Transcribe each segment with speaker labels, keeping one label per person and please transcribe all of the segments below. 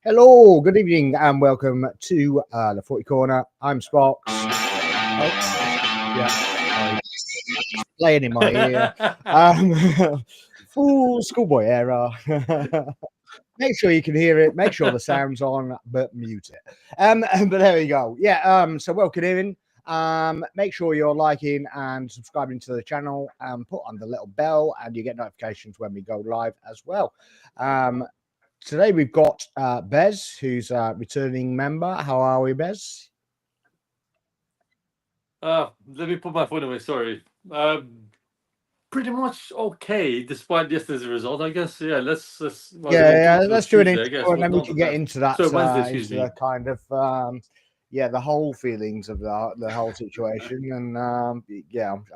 Speaker 1: Hello, good evening, and welcome to the 40 Corner. I'm Sparks. Yeah, sorry, playing in my ear. Full schoolboy error. Make sure you can hear it. Make sure the sound's on, but mute it. But there we go. Yeah. So welcome in. Make sure you're liking and subscribing to the channel, and put on the little bell, and you get notifications when we go live as well. Today we've got Bez, who's a returning member. How are we, Bez?
Speaker 2: Let me put my phone away. Sorry. Pretty much okay, despite yesterday's result, I guess. Yeah, let's. Well,
Speaker 1: Let's do an
Speaker 2: Tuesday, I
Speaker 1: intro,
Speaker 2: guess.
Speaker 1: and
Speaker 2: Was
Speaker 1: then we
Speaker 2: not
Speaker 1: can
Speaker 2: the
Speaker 1: get
Speaker 2: best.
Speaker 1: into that.
Speaker 2: So Wednesday, excuse
Speaker 1: Into
Speaker 2: me.
Speaker 1: the kind of the whole feelings of the whole situation, and I'm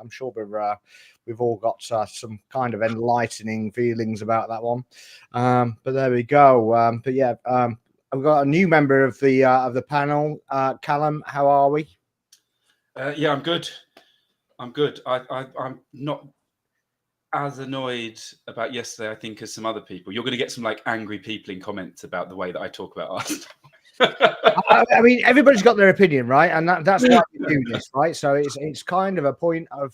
Speaker 1: sure we've all got some kind of enlightening feelings about that one. But there we go. I've got a new member of the panel. Callum, how are we?
Speaker 3: Yeah, I'm good. I'm good. I'm not as annoyed about yesterday, I think, as some other people. You're going to get some like angry people in comments about the way that I talk about Arsenal.
Speaker 1: I mean, everybody's got their opinion, right? And that's why we do this, right? So it's kind of a point of,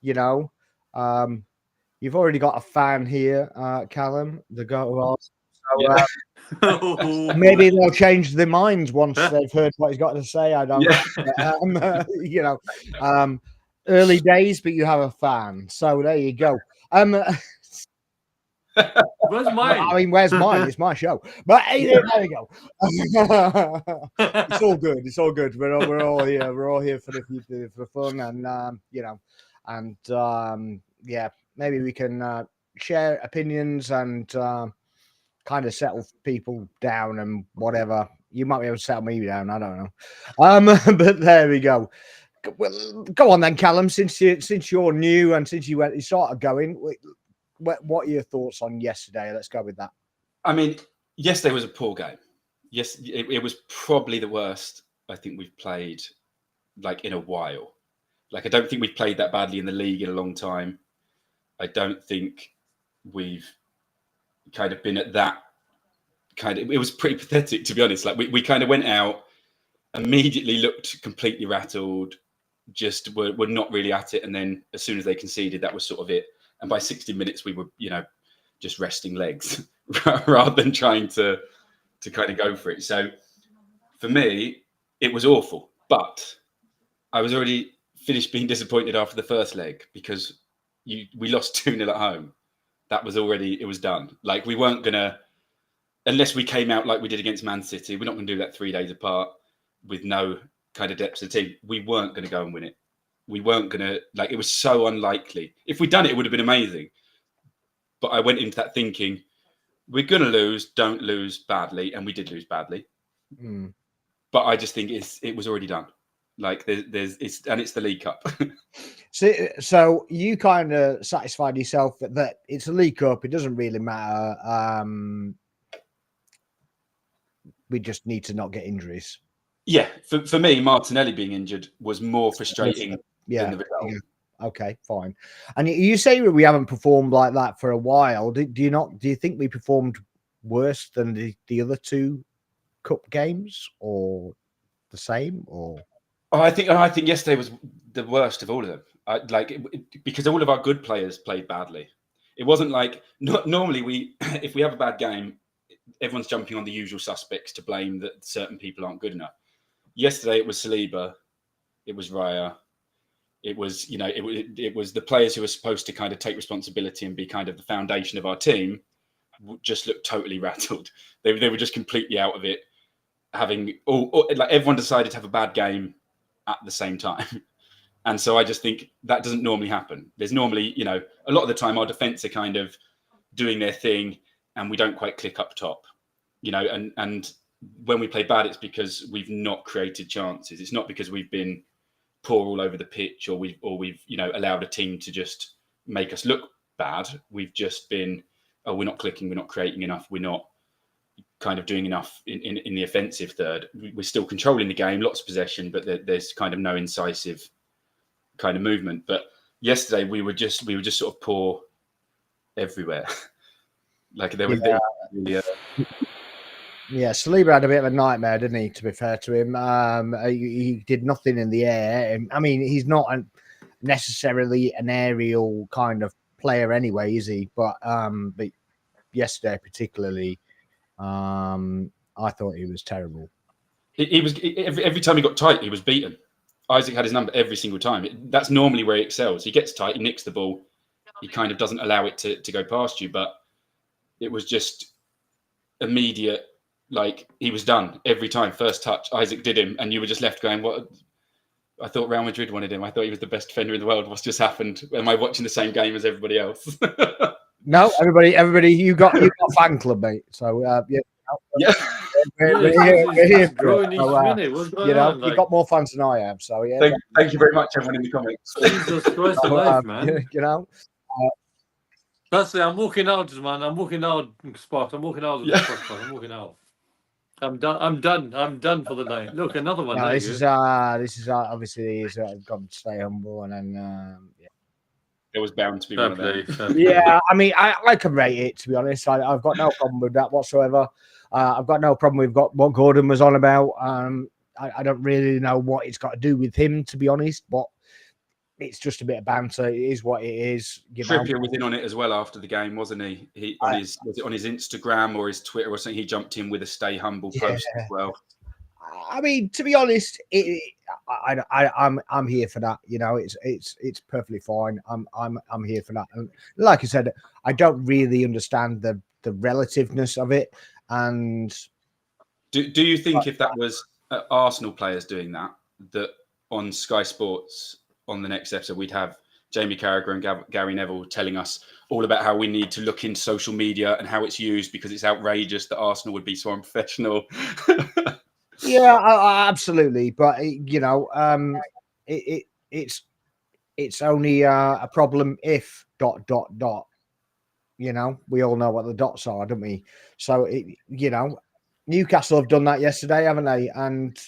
Speaker 1: you've already got a fan here, Callum, the go. So, maybe they'll change their minds once they've heard what he's got to say. I don't know. Early days, but you have a fan. So there you go.
Speaker 2: Where's mine?
Speaker 1: I mean, where's mine? It's my show. But hey, there we go. It's all good. It's all good. We're all here. We're all here for the fun, and maybe we can share opinions and kind of settle people down and whatever. You might be able to settle me down. I don't know. But there we go. Well, go on then, Callum. Since you're new and since you started going, what are your thoughts on yesterday? Let's go with that.
Speaker 3: I mean, yesterday was a poor game. Yes, it was probably the worst I think we've played like in a while. Like, I don't think we've played that badly in the league in a long time. I don't think we've kind of been at that kind of. It was pretty pathetic, to be honest. Like, we kind of went out, immediately looked completely rattled, just were not really at it. And then as soon as they conceded, that was sort of it. And by 60 minutes, we were, just resting legs rather than trying to kind of go for it. So for me, it was awful. But I was already finished being disappointed after the first leg because we lost 2-0 at home. That was already, it was done. Like, we weren't going to, unless we came out like we did against Man City, we're not going to do that 3 days apart with no kind of depth of the team. We weren't going to go and win it. We weren't going to, like, it was so unlikely. If we'd done it, it would have been amazing. But I went into that thinking, we're going to lose, don't lose badly. And we did lose badly.
Speaker 1: Mm.
Speaker 3: But I just think it was already done. Like, it's the League Cup.
Speaker 1: So you kind of satisfied yourself that it's a League Cup. It doesn't really matter. We just need to not get injuries.
Speaker 3: Yeah, for me, Martinelli being injured was more frustrating than the result.
Speaker 1: Yeah. Okay, fine. And you say we haven't performed like that for a while. Do you think we performed worse than the other two cup games, or the same? Or
Speaker 3: I think yesterday was the worst of all of them. Because all of our good players played badly. It wasn't like normally if we have a bad game, everyone's jumping on the usual suspects to blame that certain people aren't good enough. Yesterday it was Saliba, it was Raya, it was it was the players who were supposed to kind of take responsibility and be kind of the foundation of our team just looked totally rattled. They were just completely out of it, having like everyone decided to have a bad game at the same time. And so I just think that doesn't normally happen. There's normally, a lot of the time our defense are kind of doing their thing and we don't quite click up top, and when we play bad, it's because we've not created chances. It's not because we've been poor all over the pitch or we've allowed a team to just make us look bad. We've just been, we're not clicking, we're not creating enough, we're not kind of doing enough in the offensive third. We're still controlling the game, lots of possession, but there's kind of no incisive kind of movement. But yesterday we were just sort of poor everywhere. Like there was
Speaker 1: Yeah, Saliba had a bit of a nightmare, didn't he? To be fair to him, he did nothing in the air. I mean, he's not necessarily an aerial kind of player anyway, is he? But yesterday particularly, I thought he was terrible.
Speaker 3: He was every time he got tight, he was beaten. Isaac had his number every single time. That's normally where he excels. He gets tight, he nicks the ball, he kind of doesn't allow it to go past you. But it was just immediate, like he was done every time. First touch, Isaac did him, and you were just left going, "What?" I thought Real Madrid wanted him. I thought he was the best defender in the world. What's just happened? Am I watching the same game as everybody else?
Speaker 1: No, everybody, you got a fan club, mate. So
Speaker 3: Yeah.
Speaker 1: we're here for it.
Speaker 2: Growing each
Speaker 1: So,
Speaker 2: minute. What's going on?
Speaker 1: you've got more fans than I have. So yeah,
Speaker 3: Thank you very much, everyone in the comments.
Speaker 2: Jesus Christ alive, man.
Speaker 1: You know,
Speaker 2: That's it. I'm walking out, man. I'm walking out, Spot. I'm walking out of the podcast. I'm walking out. I'm done. I'm done for the night. Look, another one.
Speaker 1: no, this is obviously he's got to stay humble, and then
Speaker 3: It was bound to be
Speaker 2: fair
Speaker 3: one of them.
Speaker 2: play.
Speaker 1: yeah. I mean, I can rate it, to be honest. I've got no problem with that whatsoever. I've got no problem with what Gordon was on about. I don't really know what it's got to do with him, to be honest, but it's just a bit of banter. It is what it is.
Speaker 3: Trippier was in on it as well after the game, wasn't he? Was it on his Instagram or his Twitter or something? He jumped in with a "Stay Humble" post as well.
Speaker 1: I mean, to be honest, I'm here for that. You know, it's perfectly fine. I'm here for that. And like I said, I don't really understand the relativeness of it. And
Speaker 3: do you think if that was Arsenal players doing that on Sky Sports on the next episode, we'd have Jamie Carragher and Gary Neville telling us all about how we need to look into social media and how it's used because it's outrageous that Arsenal would be so unprofessional?
Speaker 1: Yeah, absolutely. But you know, it's only a problem if ... You know, we all know what the dots are, don't we? So you know, Newcastle have done that yesterday, haven't they? And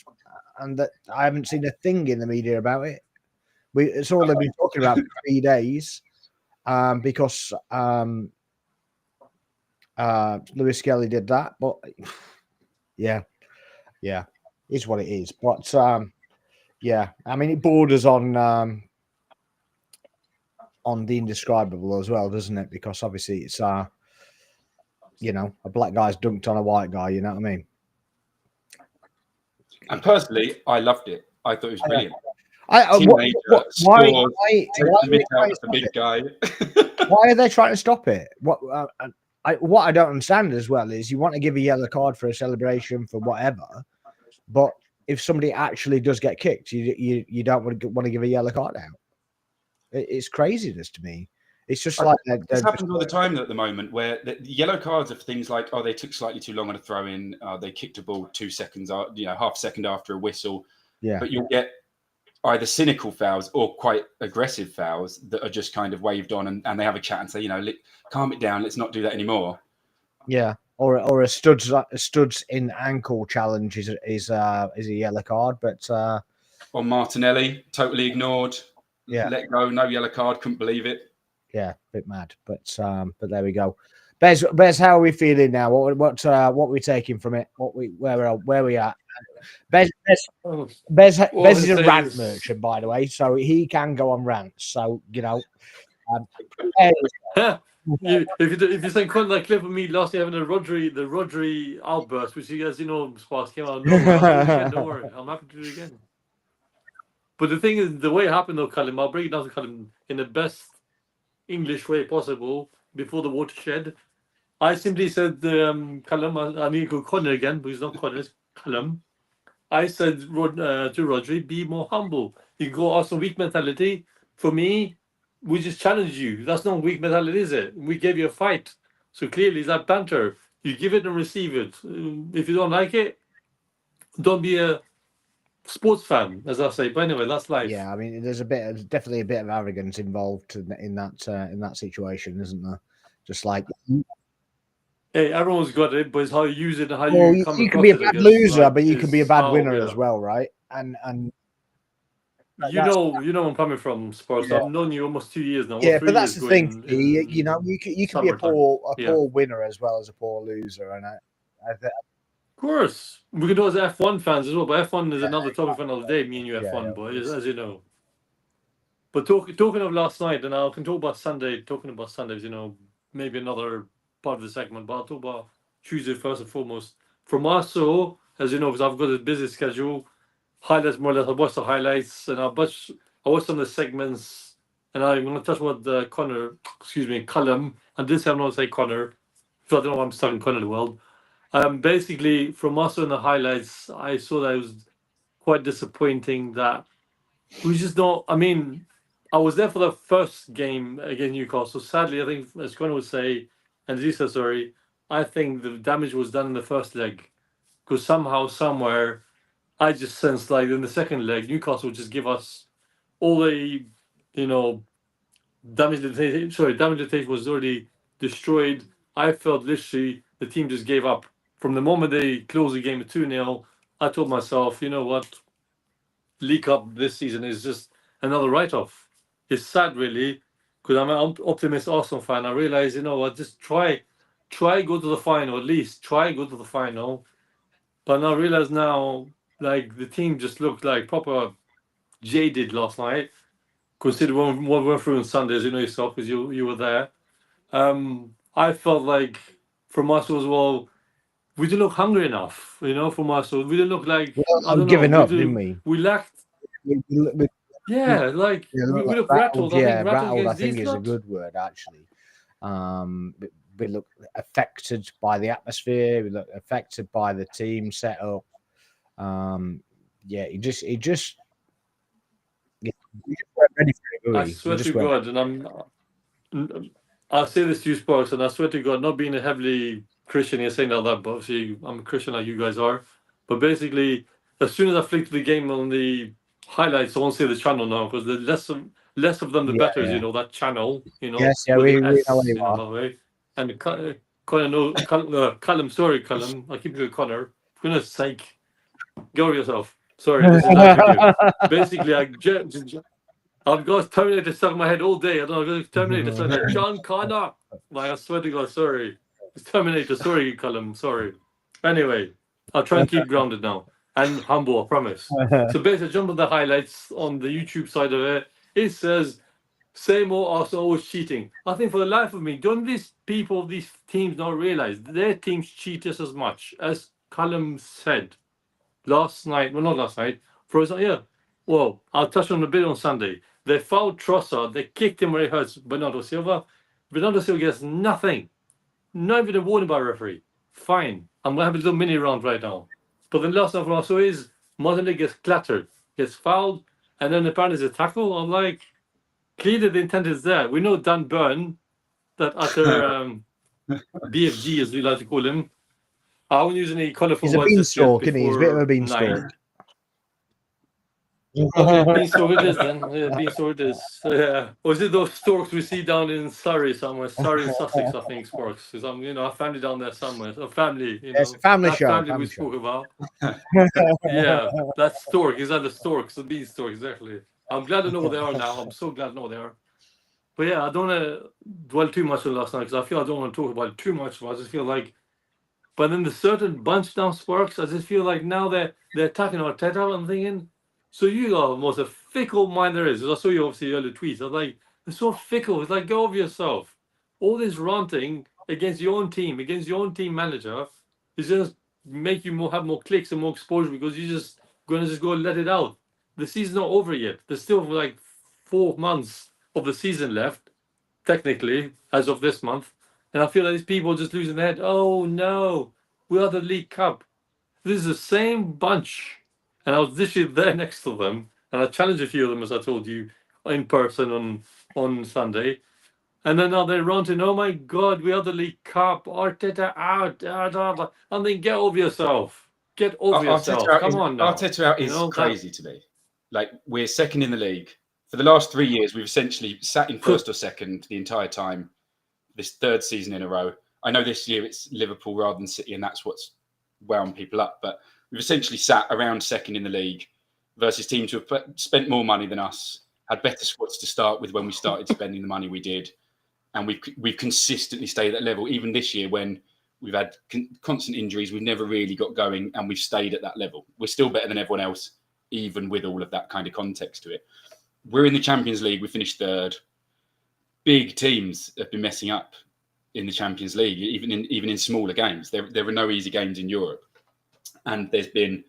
Speaker 1: that I haven't seen a thing in the media about it. It's all they've been talking about for 3 days, because Lewis Skelly did that. But yeah, it's what it is. But yeah, I mean, it borders on the indescribable as well, doesn't it? Because obviously it's you know, a black guy's dunked on a white guy. You know what I mean?
Speaker 3: And personally, I loved it. I thought it was brilliant.
Speaker 1: Why are they trying to stop it? What I don't understand as well is you want to give a yellow card for a celebration for whatever, but if somebody actually does get kicked, you don't want to give a yellow card out. It's craziness to me. It's just like
Speaker 3: this happens all the time at the moment, where the yellow cards are for things like, oh, they took slightly too long on a throw in, they kicked a ball 2 seconds, half a second after a whistle.
Speaker 1: Yeah,
Speaker 3: but you'll get either cynical fouls or quite aggressive fouls that are just kind of waved on, and they have a chat and say, you know, calm it down, let's not do that anymore.
Speaker 1: Yeah, or a studs in ankle challenge is a yellow card, but
Speaker 3: on Martinelli, totally ignored.
Speaker 1: Yeah,
Speaker 3: let go, no yellow card, couldn't believe it.
Speaker 1: Yeah, a bit mad, but there we go. Bez, how are we feeling now? What are we taking from it? Where we at? Bez is a rant merchant, by the way, so he can go on rants. So you know,
Speaker 2: if you think quite that clip of me last year having the Rodri outburst, which you guys, you know, Sparks came out. Don't worry, I'm happy to do it again. But the thing is, the way it happened though, Callum, I'll break it down to Callum in the best English way possible before the watershed. I simply said, Callum, I need to go Connor again, but he's not Connor, it's Callum. I said to Rodri, be more humble. You can go Arsenal weak mentality. For me, we just challenged you. That's not weak mentality, is it? We gave you a fight. So clearly, it's like banter. You give it and receive it. If you don't like it, don't be a sports fan, as I say. But anyway, that's life.
Speaker 1: Yeah, I mean, there's definitely a bit of arrogance involved in that situation, isn't there? Just like,
Speaker 2: hey, everyone's got it, but it's how you use it and how you come across it.
Speaker 1: You can be a bad loser, but you can be a bad winner as well, right? And
Speaker 2: you know where I'm coming from, Spurs. Yeah. I've known you almost 2 years now.
Speaker 1: Yeah, but that's the thing. You know, you can be a poor winner as well as a poor loser, and
Speaker 2: course. We can do as F1 fans as well, but F1 is another topic for another day, me and you F1 boys, as you know. But talking of last night, and I can talk about Sunday, talking about Sundays, maybe another part of the segment, but I'll talk about Tuesday first and foremost. From also, as you know, because I've got a busy schedule, highlights more or less, I watched the highlights, and I watched some of the segments, and I'm going to touch what Callum, and this time I'm not say Connor, so I don't know why I'm stuck in Connor in the world. Basically, from also in the highlights, I saw that it was quite disappointing that we just don't. I mean, I was there for the first game against Newcastle. Sadly, I think, as Connor would say, and as he said, sorry, I think the damage was done in the first leg. Because somehow, somewhere, I just sensed like in the second leg, Newcastle would just give us all the, damage limitation was already destroyed. I felt literally the team just gave up. From the moment they closed the game at 2-0, I told myself, you know what? League Cup this season is just another write-off. It's sad, really, because I'm an optimist Arsenal fan. I realize, you know what? Just try go to the final at least. Try go to the final. But I realize now, like the team just looked like proper jaded last night. Considering what went through on Sunday, as you know yourself, because you were there. I felt like from us as well, we didn't look hungry enough, from us. So we didn't look like I don't
Speaker 1: giving
Speaker 2: know.
Speaker 1: up, didn't we?
Speaker 2: We lacked.
Speaker 1: We
Speaker 2: Like we look rattled. I think rattled
Speaker 1: I think is a good word actually. We look affected by the atmosphere. We look affected by the team setup. He just weren't ready for it.
Speaker 2: I swear to God, and I'll say this to you, Sparks, and I swear to God, not being a heavily Christian here saying all that, but obviously I'm a Christian like you guys are. But basically, as soon as I flicked the game on the highlights, I won't say the channel now because the less of them, the better. Is that channel?
Speaker 1: Yes, yeah, we know you are.
Speaker 2: By the way. And Callum, sorry, Callum, I keep going Connor. For goodness sake, go over yourself. Sorry, this is not basically I've got Terminator stuck in my head all day. I don't know, Terminator stuck like John Connor. Like I swear to God, sorry. It's Terminator, sorry, Callum, sorry. Anyway, I'll try and keep grounded now. And humble, I promise. So basically, jump on the highlights on the YouTube side of it. It says, same old Arsenal always cheating. I think for the life of me, don't these teams not realize their teams cheat just as much as Callum said last night? Well, not last night. For example, yeah. Well, I'll touch on a bit on Sunday. They fouled Trossard. They kicked him where it hurts Bernardo Silva. Bernardo Silva gets nothing. Not even a warning by referee. Fine. I'm going to have a little mini round right now. But then last night for also is Martinelli gets clattered, gets fouled, and then apparently there's a tackle. I'm like, clearly the intent is there. We know Dan Burn, that utter BFG, as we like to call him. I won't use any colourful words.
Speaker 1: He's a beanstalk, isn't he? He's a bit of a beanstalk.
Speaker 2: Okay, beanstalk it is then. Yeah, beanstalk it is. Yeah. Or is it those storks we see down in Surrey somewhere? Surrey, Sussex, I think, storks. Because our family down there somewhere. A family,
Speaker 1: It's a family show.
Speaker 2: Family we spoke about. Yeah, that's stork. Is that the storks? The beanstalk, exactly. I'm glad to know where they are now. I'm so glad to know where they are. But yeah, I don't want to dwell too much on last night because I feel I don't want to talk about it too much. But I just feel like, but then the certain bunch down Sparks, I just feel like now they're attacking Arteta. I'm thinking, so you are the most fickle mind there is. I saw you obviously earlier tweets. I was like, they're so fickle. It's like, go over yourself. All this ranting against your own team, against your own team manager, is just make you have more clicks and more exposure because you're just going to go and let it out. The season's not over yet. There's still like 4 months of the season left, technically, as of this month. And I feel like these people are just losing their head. Oh no, we are the League Cup. This is the same bunch. And I was literally there next to them. And I challenged a few of them, as I told you, in person on Sunday. And then now they're ranting, oh my God, we are the League Cup. Arteta out. And then get over yourself. Get over yourself. Come on now.
Speaker 3: Arteta out is crazy to me. Like, we're second in the league. For the last 3 years, we've essentially sat in first or second the entire time, this third season in a row. I know this year it's Liverpool rather than City, and that's what's wound people up. But we've essentially sat around second in the league versus teams who have spent more money than us, had better squads to start with when we started spending the money we did. And we've consistently stayed at that level, even this year when We've had constant injuries. We've never really got going, and we've stayed at that level. We're still better than everyone else, even with all of that kind of context to it. We're in the Champions League. We finished third. Big teams have been messing up in the Champions League, even in smaller games. There are no easy games in Europe, and there's been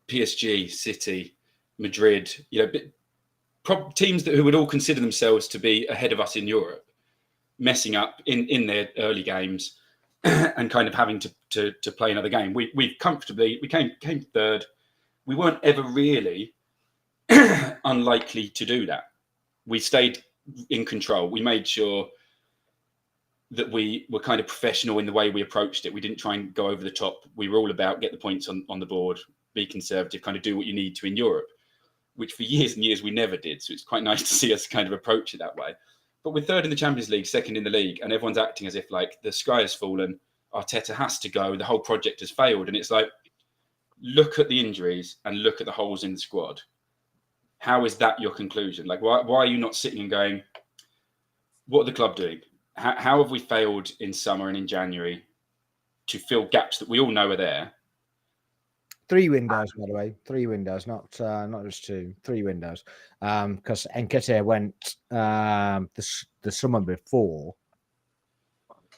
Speaker 3: PSG, City, Madrid, teams who would all consider themselves to be ahead of us in Europe, messing up in their early games and kind of having to play another game. We came third. We weren't ever really unlikely to do that. We stayed in control. We made sure that we were kind of professional in the way we approached it. We didn't try and go over the top. We were all about get the points on the board, be conservative, kind of do what you need to in Europe, which for years and years we never did. So it's quite nice to see us kind of approach it that way. But we're third in the Champions League, second in the league, and everyone's acting as if like the sky has fallen, Arteta has to go, the whole project has failed. And it's like, look at the injuries and look at the holes in the squad. How is that your conclusion? Like, why are you not sitting and going, what are the club doing? How have we failed in summer and in January to fill gaps that we all know are there?
Speaker 1: 3 windows, by the way. 3 windows, not just 2. 3 windows. Because Nketiah went the summer before.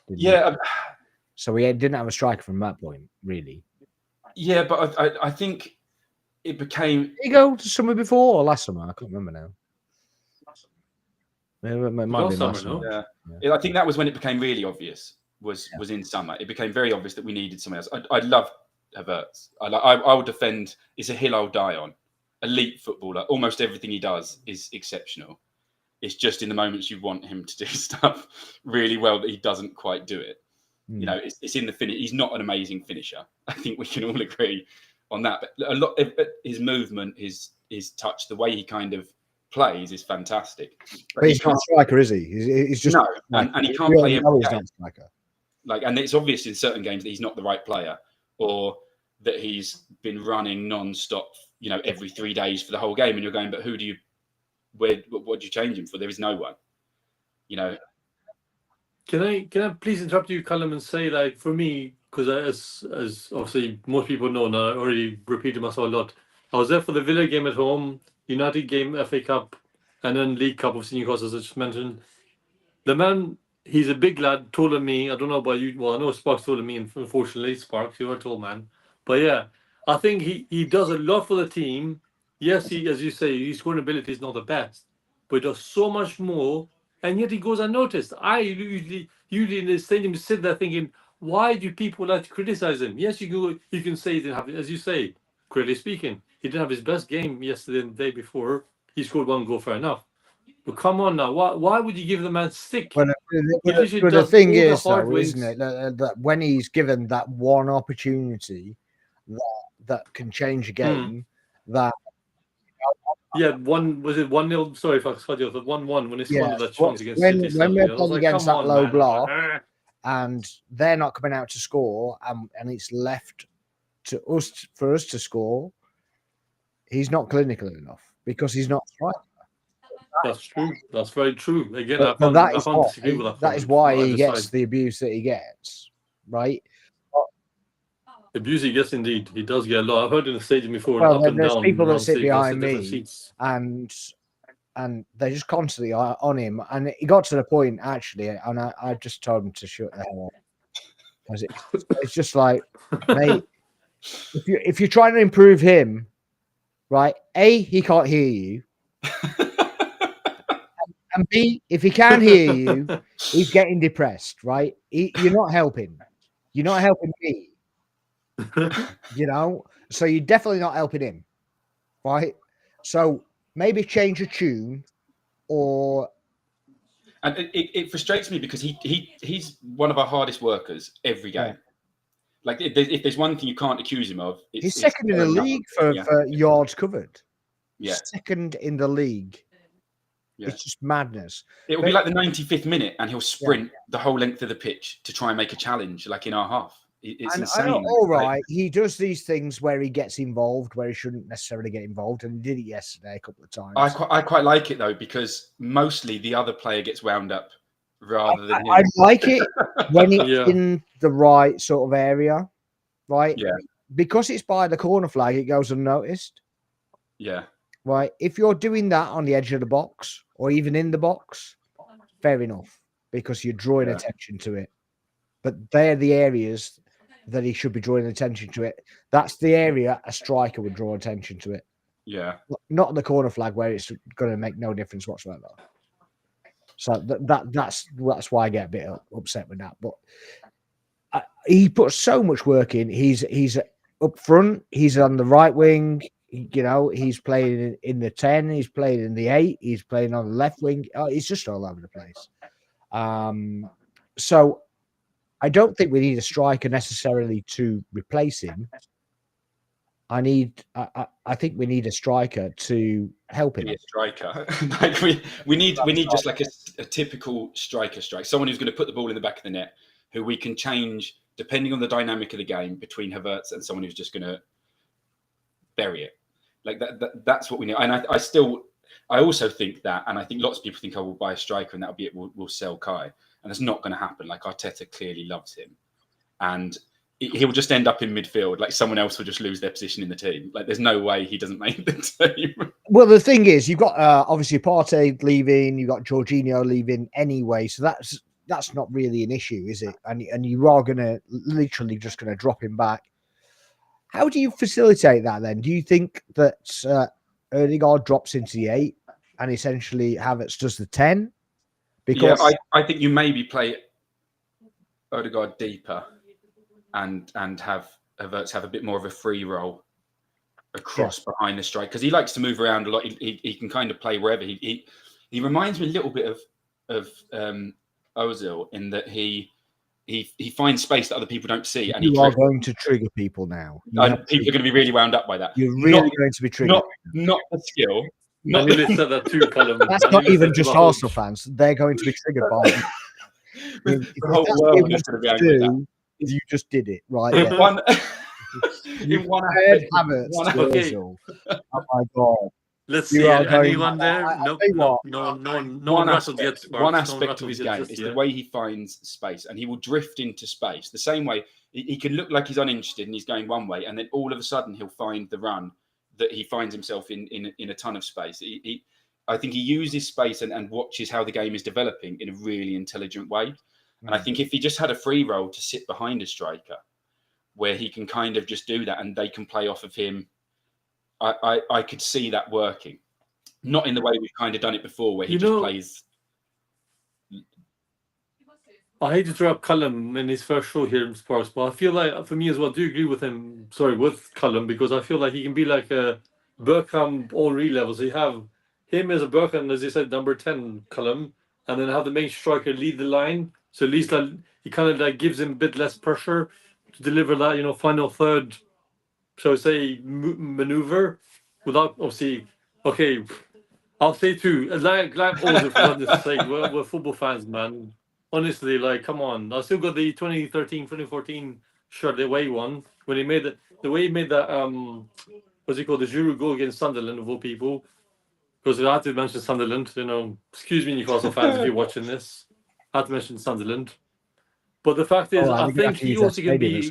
Speaker 3: Yeah.
Speaker 1: So we didn't have a striker from that point, really.
Speaker 3: Yeah, but I think it became.
Speaker 1: Did he go the summer before or last summer? I can't remember now. It might be last summer.
Speaker 3: Yeah. I think that was when it became really obvious. Was in summer. It became very obvious that we needed someone else. I love Havertz. I will defend. It's a hill I'll die on. Elite footballer. Almost everything he does is exceptional. It's just in the moments you want him to do stuff really well that he doesn't quite do it. It's in the finish. He's not an amazing finisher. I think we can all agree on that. But a lot of his movement, his touch, the way he kind of plays is fantastic.
Speaker 1: But he's not a striker, is he? He's just
Speaker 3: no, and he can't play every game.
Speaker 1: Striker.
Speaker 3: And it's obvious in certain games that he's not the right player, or that he's been running non-stop, every 3 days for the whole game, and you're going, but what do you change him for? There is no one.
Speaker 2: Can I please interrupt you, Callum, and say, like, for me, because as obviously most people know, and I already repeated myself a lot, I was there for the Villa game at home, United game, FA Cup, and then League Cup of Newcastle, as I just mentioned. The man, he's a big lad, taller than me. I don't know about you. Well, I know Sparks taller than me, unfortunately. Sparks, you're a tall man. But yeah, I think he does a lot for the team. Yes, as you say, his scoring ability is not the best, but he does so much more, and yet he goes unnoticed. I usually in the stadium sit there thinking, why do people like to criticize him? Yes, you can say he didn't have, as you say, clearly speaking, he didn't have his best game yesterday and the day before. He scored 1 goal, fair enough. But come on now, why would you give the man stick?
Speaker 1: But the thing is, though, isn't it, that when he's given that one opportunity that can change a game, that.
Speaker 2: Yeah, 1-0? Sorry if I cut you off. 1-1 when he scored that chance against City.
Speaker 1: When we're playing against that low block, and they're not coming out to score, and it's left to us for us to score, he's not clinical enough because he's not striker.
Speaker 2: That's true. That's very true. Again,
Speaker 1: that is why he gets the abuse that he gets, right?
Speaker 2: Abuse he gets, indeed. He does get a lot. I've heard in the stadium before.
Speaker 1: Well, there's people that sit behind me, and they're just constantly on him. And it got to the point, actually, and I just told him to shut the hell up. It's just like, mate, if you're trying to improve him, right? A, he can't hear you. And B, if he can hear you, he's getting depressed, right? You're not helping. You're not helping me. So you're definitely not helping him, right? So maybe change a tune, or.
Speaker 3: And it frustrates me because he's one of our hardest workers every game. Yeah. Like if there's one thing you can't accuse him of,
Speaker 1: he's second in the league for yards covered.
Speaker 3: Yeah,
Speaker 1: second in the league. Yeah. It's just madness.
Speaker 3: It will be like the 95th minute, and he'll sprint the whole length of the pitch to try and make a challenge, like in our half. It's insane.
Speaker 1: All right, he does these things where he gets involved where he shouldn't necessarily get involved, and he did it yesterday a couple of times.
Speaker 3: I quite like it though, because mostly the other player gets wound up rather than him.
Speaker 1: I like it when it's in the right sort of area, right?
Speaker 3: Yeah.
Speaker 1: Because it's by the corner flag, it goes unnoticed.
Speaker 3: Yeah.
Speaker 1: Right. If you're doing that on the edge of the box or even in the box, fair enough, because you're drawing attention to it. But they're the areas that he should be drawing attention to it. That's the area a striker would draw attention to it.
Speaker 3: Yeah.
Speaker 1: Not the corner flag where it's going to make no difference whatsoever. So that's why I get a bit upset with that. But he puts so much work in. He's up front. He's on the right wing. He's playing in the 10. He's playing in the 8. He's playing on the left wing. He's just all over the place. So I don't think we need a striker necessarily to replace him. I think we need a striker to help him.
Speaker 3: Be a striker. Like we need just like a typical striker, someone who's going to put the ball in the back of the net, who we can change depending on the dynamic of the game between Havertz and someone who's just going to bury it. Like that's what we need. And I also think that, and I think lots of people think, we'll buy a striker and that'll be it. We'll sell Kai, and that's not going to happen. Like Arteta clearly loves him, and he'll just end up in midfield. Like someone else will just lose their position in the team. Like there's no way he doesn't make the team.
Speaker 1: Well, the thing is, you've got obviously Partey leaving, you've got Jorginho leaving anyway, so that's not really an issue, is it? And you are literally just going to drop him back. How do you facilitate that then? Do you think that Odegaard drops into the 8 and essentially Havertz does the 10? Because
Speaker 3: I think you maybe play Odegaard deeper and have Havertz have a bit more of a free role across behind the strike, because he likes to move around a lot. He can kind of play wherever. He reminds me a little bit of Ozil in that he finds space that other people don't see, and
Speaker 1: you are going to trigger people now.
Speaker 3: People are going to be really wound up by that.
Speaker 1: You're really going to be triggered.
Speaker 3: Not the skill.
Speaker 2: Not the said that too, Callum.
Speaker 1: That's not even just Arsenal fans. They're going to be triggered by it.
Speaker 3: The whole world is going to be angry with that.
Speaker 1: You just did it, right?
Speaker 3: In one aspect,
Speaker 1: Ozil. Oh my God.
Speaker 2: Let's see anyone there. No one wrestled yet.
Speaker 3: One aspect of his game is the way he finds space, and he will drift into space. The same way he can look like he's uninterested and he's going one way, and then all of a sudden he'll find the run that he finds himself in a ton of space. I think he uses space and watches how the game is developing in a really intelligent way. And I think if he just had a free role to sit behind a striker, where he can kind of just do that and they can play off of him, I could see that working. Not in the way we've kind of done it before, where he just plays.
Speaker 2: I hate to throw up Callum in his first show here in Spurs, but I feel like, for me as well, I do agree with him. Sorry, with Callum, because I feel like he can be like a Bergkamp Henry level. So you have him as a Bergkamp, as you said, number 10, Callum, and then have the main striker lead the line. So at least he kind of like gives him a bit less pressure to deliver that, final third, shall I say, maneuver without obviously. Okay, I'll say too. Like always, for this sake, we're football fans, man. Honestly, like, come on. I still got the 2013, 2014 shirt, the away one, when he made the way he made that what's it called, the Giroud goal against Sunderland of all people. Because I had to mention Sunderland, excuse me, Newcastle fans, if you're watching this. I had to mention Sunderland. But the fact is, I think he also can be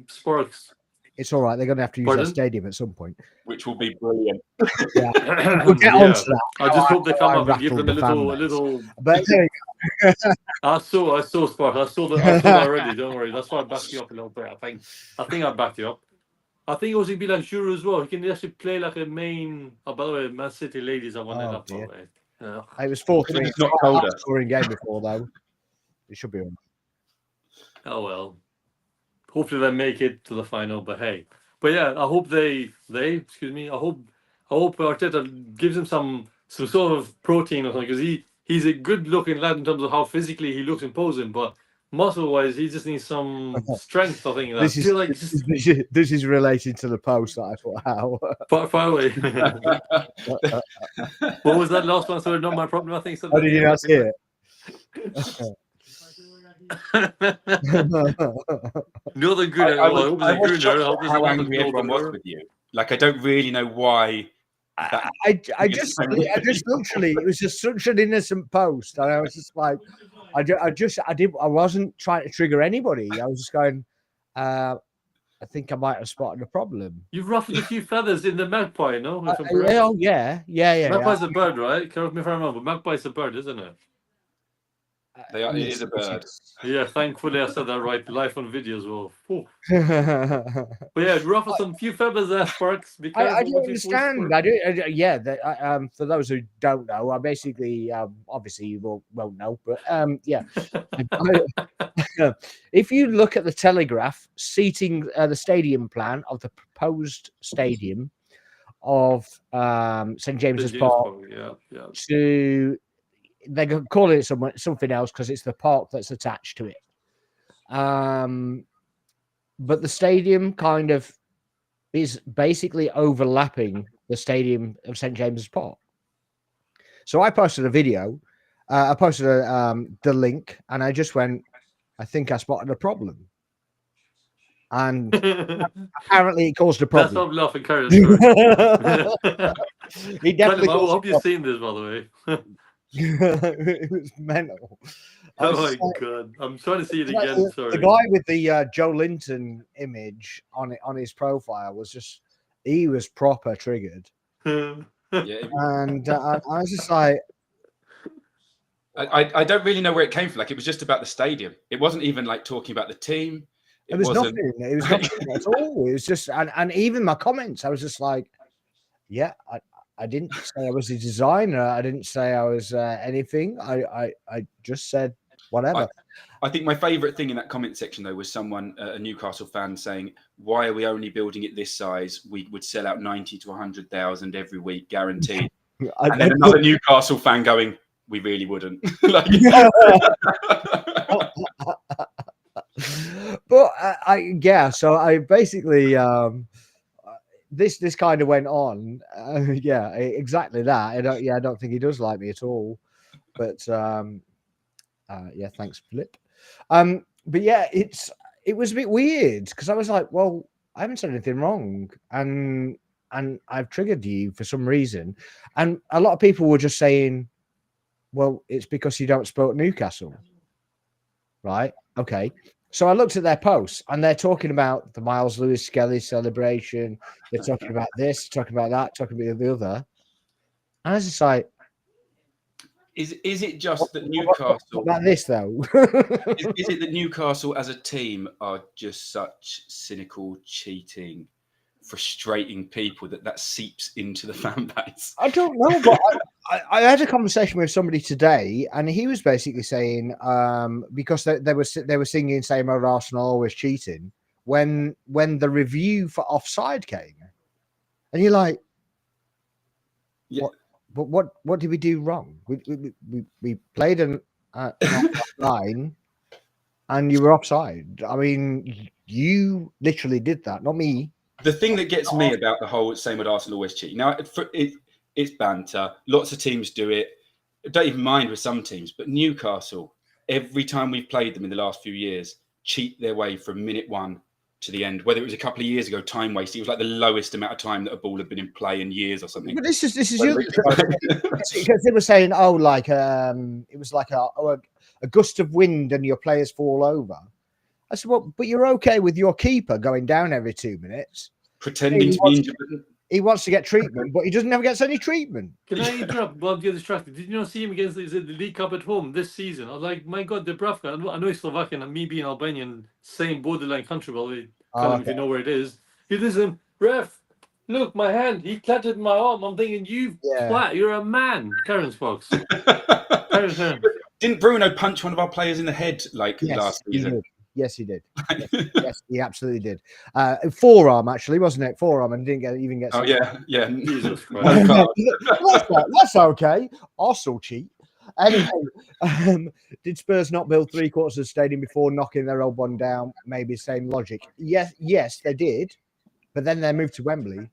Speaker 2: Sparks.
Speaker 1: It's all right. They're going to have to use their stadium at some point,
Speaker 3: which will be brilliant.
Speaker 1: Yeah, we'll get on to that.
Speaker 2: I just hope they come up and give them a little.
Speaker 1: But there you go.
Speaker 2: I saw Sparks. I saw that already. Don't worry. That's why I backed you up a little bit. I think I backed you up. I think also he'd be like Giroud as well. He can actually play like a main. Oh, by the way, Man City ladies, I won it up.
Speaker 1: It was 4-3.
Speaker 3: It's not colder.
Speaker 1: Scoring game before though. It should be on.
Speaker 2: Oh well. Hopefully they make it to the final. But hey, yeah, I hope they excuse me. I hope Arteta gives him some sort of protein or something, because he's a good looking lad in terms of how physically he looks imposing, but muscle wise he just needs some strength. I think
Speaker 1: this is related to the post that I put out.
Speaker 2: Far away. What was that last one? Sorry, not my problem. I think.
Speaker 1: How did you not see it?
Speaker 2: Northern Gooner.
Speaker 3: I was shocked how angry everyone was with you. Like, I don't really know why.
Speaker 1: I just literally, it was just such an innocent post, and I was just like, I wasn't trying to trigger anybody. I was just going, I think I might have spotted a problem.
Speaker 2: You've ruffled a few feathers in the magpie, no? If I'm correct.
Speaker 1: Yeah.
Speaker 2: Magpie's a bird, right? Correct me if I'm wrong, but magpie's a bird, isn't it?
Speaker 3: It is a bird.
Speaker 2: Yeah, thankfully I said that right live on video as well. But yeah, ruffle some few feathers there, Sparks.
Speaker 1: I don't understand. For those who don't know, I basically, obviously you won't know, but yeah. If you look at the Telegraph seating, the stadium plan of the proposed stadium of St James's Park, they're going to call it something else because it's the park that's attached to it. But the stadium kind of is basically overlapping the stadium of St James's Park. So I posted a video. I posted the link, and I just went, I think I spotted a problem. And apparently it caused a problem.
Speaker 2: That's not laughing, Karen.
Speaker 1: He definitely.
Speaker 2: I hope you've seen this, by the way.
Speaker 1: It was mental.
Speaker 2: Oh my god! I'm trying to see it again. Sorry.
Speaker 1: The guy with the Joe Linton image on his profile he was proper triggered. And I was just like,
Speaker 3: I don't really know where it came from. Like, it was just about the stadium. It wasn't even like talking about the team.
Speaker 1: It was nothing. It was nothing at all. It was just, and even my comments, I was just like, yeah, I didn't say I was a designer. I didn't say I was anything. I just said whatever.
Speaker 3: I think my favourite thing in that comment section, though, was someone, a Newcastle fan, saying, "Why are we only building it this size? We would sell out 90 to 100,000 every week, guaranteed." And then another Newcastle fan going, "We really wouldn't."
Speaker 1: But so I basically this kind of went on. Exactly that. I don't think he does like me at all. But thanks, Philip. But yeah, it was a bit weird because I was like, well, I haven't said anything wrong, and I've triggered you for some reason, and a lot of people were just saying, well, it's because you don't support Newcastle, right? Okay. So I looked at their posts, and they're talking about the Miles Lewis Skelly celebration. They're talking about this, talking about that, talking about the other. And I was just like,
Speaker 3: is it just that Newcastle...
Speaker 1: What about this, though?
Speaker 3: is it that Newcastle as a team are just such cynical, cheating, frustrating people that seeps into the fan base?
Speaker 1: I don't know, but I had a conversation with somebody today, and he was basically saying because they were singing "Same Old Arsenal always cheating" when the review for Offside came, and you're like,
Speaker 3: yeah.
Speaker 1: What did we do wrong? We played an line, and you were offside. I mean, you literally did that, not me.
Speaker 3: The thing that gets me about the whole "Same Old Arsenal always cheating" now, it's banter. Lots of teams do it. I don't even mind with some teams, but Newcastle, every time we've played them in the last few years, cheat their way from minute one to the end. Whether it was a couple of years ago, time waste. It was like the lowest amount of time that a ball had been in play in years or something.
Speaker 1: But this is because they were saying, it was like a gust of wind and your players fall over. I said, well, but you're okay with your keeper going down every 2 minutes,
Speaker 3: pretending to be injured.
Speaker 1: He wants to get treatment, but he never gets any treatment.
Speaker 2: Can I interrupt while you're distracted? Did you not see him against the League Cup at home this season? I was like, my God, Dubravka. I know he's Slovakian, and me being Albanian, same borderline country, well, if you know where it is. He listen, ref, look, my hand, he clattered my arm. I'm thinking, you're a man. Karen's Fox. Karen.
Speaker 3: Didn't Bruno punch one of our players in the head last season?
Speaker 1: Yes, he did. Yes, he absolutely did. Forearm, actually, wasn't it? Forearm, and didn't even get.
Speaker 3: Oh yeah. Jesus
Speaker 1: Christ. That's okay. Also cheat. Anyway, did Spurs not build 3/4 of the stadium before knocking their old one down? Maybe same logic. Yes, they did. But then they moved to Wembley.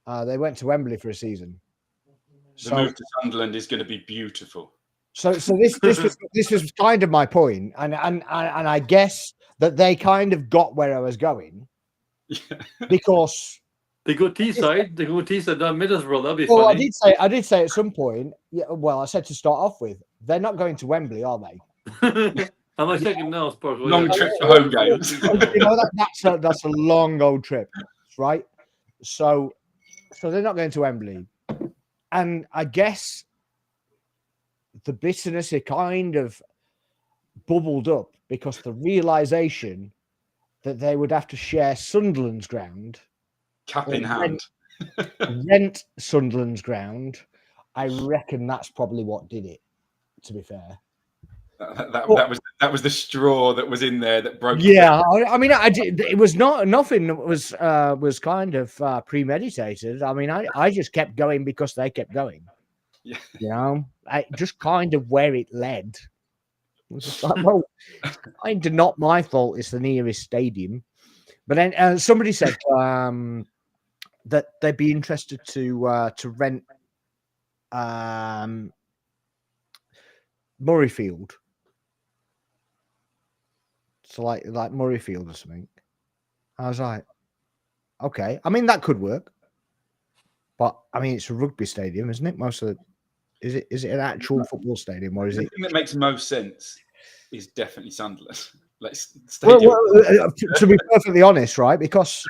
Speaker 1: They went to Wembley for a season.
Speaker 3: The move to Sunderland is going to be beautiful.
Speaker 1: So this was kind of my point, and I guess that they kind of got where I was going, because
Speaker 2: they go Teesside down Middlesbrough. That'd be funny.
Speaker 1: I did say at some point. Yeah, well, I said to start off with, they're not going to Wembley, are they?
Speaker 2: Am I checking now, Spurs? Well,
Speaker 3: Long trip for home games.
Speaker 1: You know, that's a long old trip, right? So they're not going to Wembley, and I guess the bitterness it kind of bubbled up because the realization that they would have to share Sunderland's ground,
Speaker 3: Cap in hand.
Speaker 1: rent Sunderland's ground. I reckon that's probably what did it. To be fair.
Speaker 3: That was the straw that was in there that broke.
Speaker 1: Yeah, I mean, it was nothing that was kind of premeditated. I mean, I just kept going because they kept going.
Speaker 3: Yeah.
Speaker 1: You know, just kind of where it led. It was just like, well, it's kind of not my fault. It's the nearest stadium. But then somebody said that they'd be interested to rent Murrayfield. So like Murrayfield or something. I was like, okay. I mean, that could work. But I mean, it's a rugby stadium, isn't it? Is it an actual football stadium, or is
Speaker 3: The
Speaker 1: it?
Speaker 3: thing that makes most sense is definitely Sunderland. Like stadium.
Speaker 1: Well, to be perfectly honest, right? Because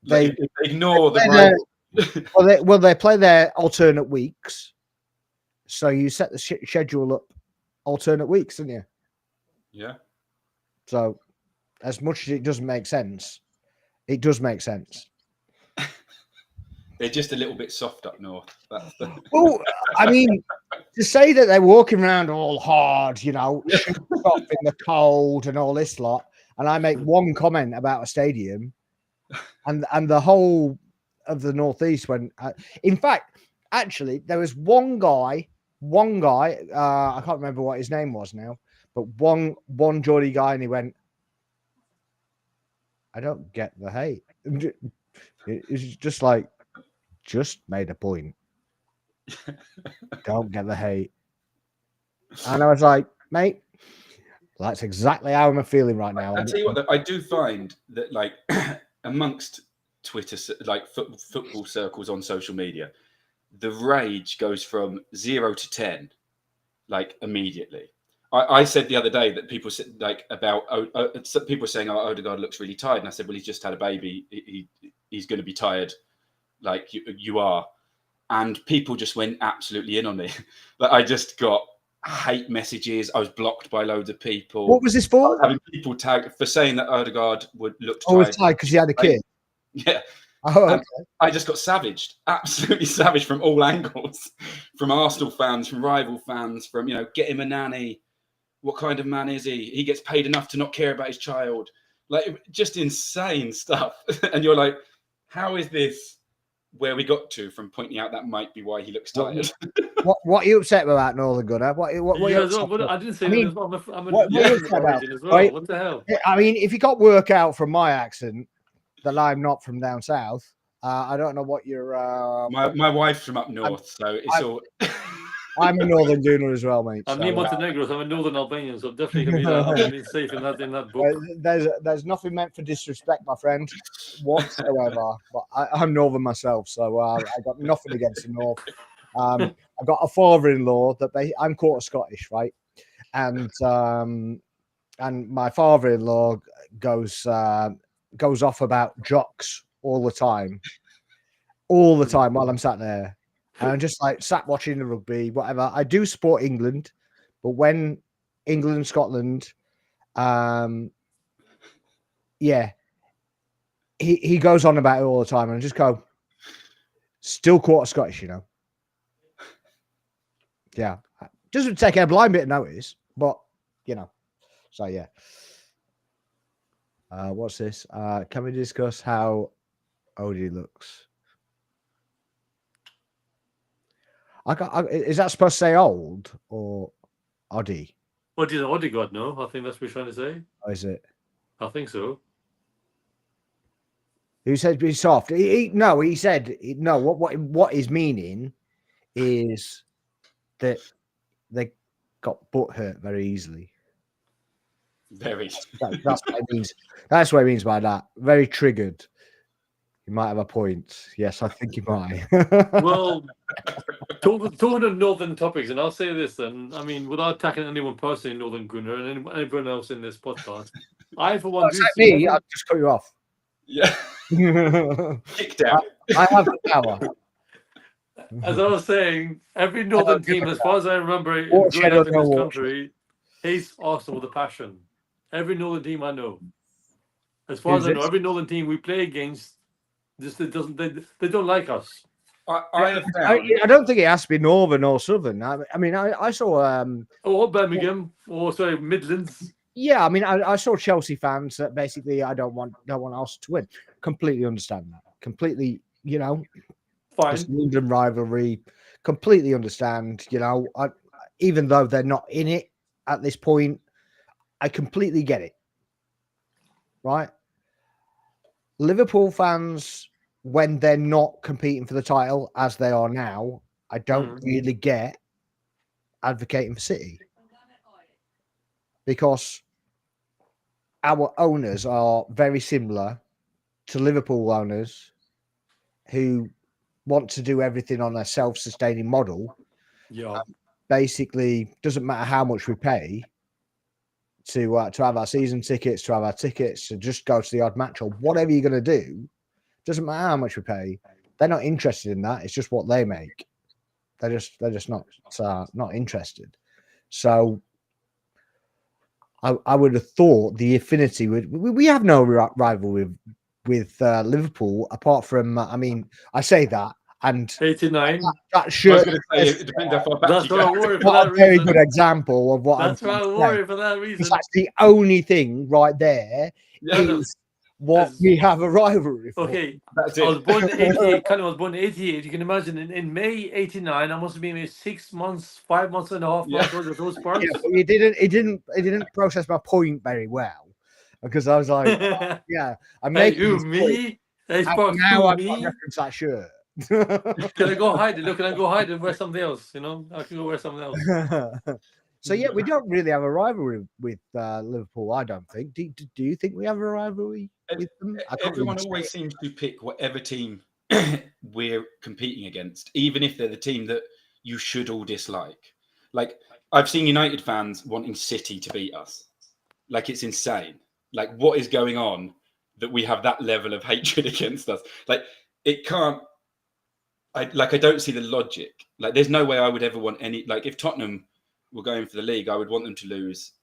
Speaker 1: they
Speaker 3: ignore the
Speaker 1: they play their alternate weeks. So you set the schedule up alternate weeks, didn't you?
Speaker 3: Yeah.
Speaker 1: So, as much as it doesn't make sense, it does make sense.
Speaker 3: They're just a little bit soft up north.
Speaker 1: Well, I mean, to say that they're walking around all hard, you know, off in the cold and all this lot, and I make one comment about a stadium, and the whole of the northeast went. In fact, actually, there was one guy. I can't remember what his name was now. But one Geordie guy, and he went, I don't get the hate. It's just like, just made a point. Don't get the hate. And I was like, mate, that's exactly how I'm feeling right now.
Speaker 3: I'll tell you what, I do find that, like, amongst Twitter, like football circles on social media, the rage goes from 0 to 10, like, immediately. I said the other day that people said like about people were saying, "Oh, Odegaard looks really tired," and I said, "Well, he's just had a baby. He's going to be tired, like you are." And people just went absolutely in on me. Like I just got hate messages. I was blocked by loads of people.
Speaker 1: What was this for?
Speaker 3: Having people tagged for saying that Odegaard would look tired.
Speaker 1: Oh, he was tired because he had a kid.
Speaker 3: Yeah.
Speaker 1: Oh, okay.
Speaker 3: I just got savaged, absolutely savaged from all angles, from Arsenal fans, from rival fans, from get him a nanny. What kind of man is he? He gets paid enough to not care about his child. Like, just insane stuff. And you're like, how is this where we got to from pointing out that might be why he looks tired?
Speaker 1: What are you upset about, Northern Gunner? What
Speaker 2: I didn't say that as well.
Speaker 1: What are you upset about?
Speaker 2: As well. Right? What the hell?
Speaker 1: I mean, if you got work out from my accent that I'm not from down south, I don't know what you're...
Speaker 3: My wife's from up north, so it's all...
Speaker 1: I'm a Northern Gooner as well, mate.
Speaker 2: I'm near Montenegro, so I'm a Northern Albanian, so definitely can be that. Safe in that book.
Speaker 1: There's nothing meant for disrespect, my friend, whatsoever. But I'm Northern myself, so I got nothing against the North. I've got a father-in-law that I'm quarter Scottish, right? And my father-in-law goes off about jocks all the time while I'm sat there. And I'm just like sat watching the rugby, whatever. I do support England, but when England, Scotland, he goes on about it all the time, and I just go, still quarter Scottish, Yeah, doesn't take a blind bit of notice, but so yeah. What's this? Can we discuss how Odie looks? Is that supposed to say old or Oddie?
Speaker 2: What did Odegaard know? I think that's what we're trying to say.
Speaker 1: Or is it?
Speaker 2: I think so.
Speaker 1: Who said be soft? He said no. What his meaning is that they got butt hurt very easily.
Speaker 3: Very.
Speaker 1: That's what it means. That's what it means by that. Very triggered. You might have a point. Yes, I think you might.
Speaker 2: Well, Talking of Northern topics, and I'll say this then. I mean, without attacking anyone personally in Northern Gunner and anyone else in this podcast, I for one
Speaker 1: It's
Speaker 2: do
Speaker 1: like
Speaker 2: see
Speaker 1: me. I'll just cut you off.
Speaker 3: Yeah,
Speaker 1: I
Speaker 3: kicked out.
Speaker 1: have the power.
Speaker 2: as I was saying, every Northern team, as far as I remember,
Speaker 1: Watershed
Speaker 2: growing up
Speaker 1: or
Speaker 2: in
Speaker 1: no
Speaker 2: this
Speaker 1: watershed.
Speaker 2: country, hates Arsenal with a passion. Every Northern team I know, as far
Speaker 1: Who's
Speaker 2: as I know,
Speaker 1: this?
Speaker 2: every Northern team we play against, just it doesn't. They don't like us.
Speaker 3: I have found.
Speaker 1: I don't think it has to be Northern or Southern. I mean, I saw.
Speaker 2: Or Birmingham, or sorry, Midlands.
Speaker 1: Yeah, I mean, I saw Chelsea fans that basically I don't want Arsenal to win. Completely understand that. Completely, you know,
Speaker 2: Fine.
Speaker 1: it's the England rivalry. Completely understand. You know, even though they're not in it at this point, I completely get it. Right? Liverpool fans, when they're not competing for the title as they are now, I don't really get advocating for City because our owners are very similar to Liverpool owners who want to do everything on a self-sustaining model.
Speaker 2: Yeah.
Speaker 1: Basically, doesn't matter how much we pay to have our season tickets, to have our tickets, to just go to the odd match or whatever you're going to do. Doesn't matter how much we pay. They're not interested in that. It's just what they make. They're just not interested. So I would have thought the affinity would. We have no rivalry with Liverpool apart from. I mean, I say that and
Speaker 2: 89.
Speaker 1: that
Speaker 3: I was
Speaker 1: shirt.
Speaker 3: going to say it depends how far back
Speaker 2: That's
Speaker 3: you
Speaker 2: what I
Speaker 3: go.
Speaker 2: worry for
Speaker 1: Not
Speaker 2: that
Speaker 1: a very
Speaker 2: reason.
Speaker 1: good example of what
Speaker 2: That's
Speaker 1: I'm
Speaker 2: why I
Speaker 1: trying to
Speaker 2: worry
Speaker 1: say.
Speaker 2: for that reason.
Speaker 1: Because that's the only thing right there
Speaker 3: Yeah,
Speaker 1: is what we have a rivalry for.
Speaker 2: Okay,
Speaker 3: that's
Speaker 2: I was
Speaker 3: it.
Speaker 2: born in 88. Colin was born in 88. You can imagine in May 89, I must have been maybe 6 months, 5 months and a half
Speaker 3: Yeah.
Speaker 2: months old with those parts.
Speaker 1: Yeah, but it didn't process my point very well because I was like, yeah, I'm
Speaker 2: Hey,
Speaker 1: making
Speaker 2: who,
Speaker 1: this point,
Speaker 2: me? Hey,
Speaker 1: and
Speaker 2: Sparks,
Speaker 1: now
Speaker 2: who,
Speaker 1: I've got
Speaker 2: me?
Speaker 1: reference that shirt.
Speaker 2: Can I go hide it? Look, can I go hide and wear something else? You know, I can go wear something else.
Speaker 1: So yeah, we don't really have a rivalry with Liverpool. I don't think. Do you think we have a rivalry with them? I can't
Speaker 3: Everyone
Speaker 1: really
Speaker 3: always
Speaker 1: say.
Speaker 3: seems to pick whatever team we're competing against, even if they're the team that you should all dislike. Like, I've seen United fans wanting City to beat us. Like, it's insane. Like, what is going on that we have that level of hatred against us? Like, it can't. I don't see the logic. Like, there's no way I would ever want any. Like, if Tottenham were going for the league, I would want them to lose,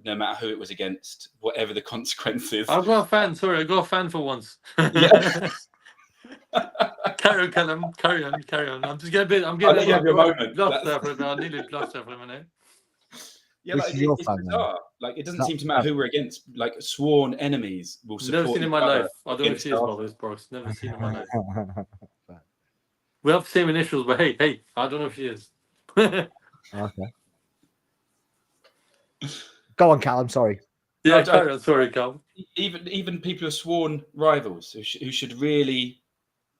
Speaker 3: no matter who it was against, whatever the consequences.
Speaker 2: I've got a fan. Sorry, I got a fan for once.
Speaker 3: Yeah.
Speaker 2: Carry on, Callum. Carry on. I'm just getting a bit. I'm
Speaker 3: I'll
Speaker 2: getting
Speaker 3: let you have your moment.
Speaker 2: blushed there for a bit. I nearly blushed there for a minute.
Speaker 3: Yeah,
Speaker 1: Which
Speaker 3: like,
Speaker 1: is your
Speaker 3: it's
Speaker 1: fan, then?
Speaker 3: bizarre. Like, it doesn't
Speaker 1: That-
Speaker 3: seem to matter who we're against. Like, sworn enemies will support
Speaker 2: Never seen in
Speaker 3: each
Speaker 2: my
Speaker 3: other
Speaker 2: life. I don't know if
Speaker 3: against
Speaker 2: she is
Speaker 3: us.
Speaker 2: about those Sparks. Never seen in my life. We have the same initials, but hey, I don't know if she is.
Speaker 1: Okay. Go on, Cal. I'm sorry.
Speaker 2: Yeah,
Speaker 3: No,
Speaker 2: carry on. Sorry, Cal.
Speaker 3: Even people who are sworn rivals who should really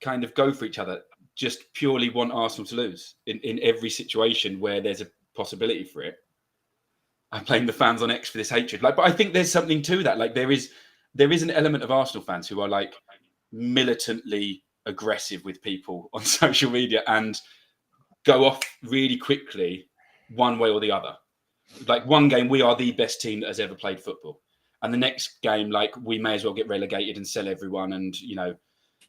Speaker 3: kind of go for each other just purely want Arsenal to lose in every situation where there's a possibility for it. I blame the fans on X for this hatred. Like, but I think there's something to that. Like, there is an element of Arsenal fans who are like militantly aggressive with people on social media and go off really quickly one way or the other. Like, one game we are the best team that has ever played football, and the next game, like, we may as well get relegated and sell everyone and, you know,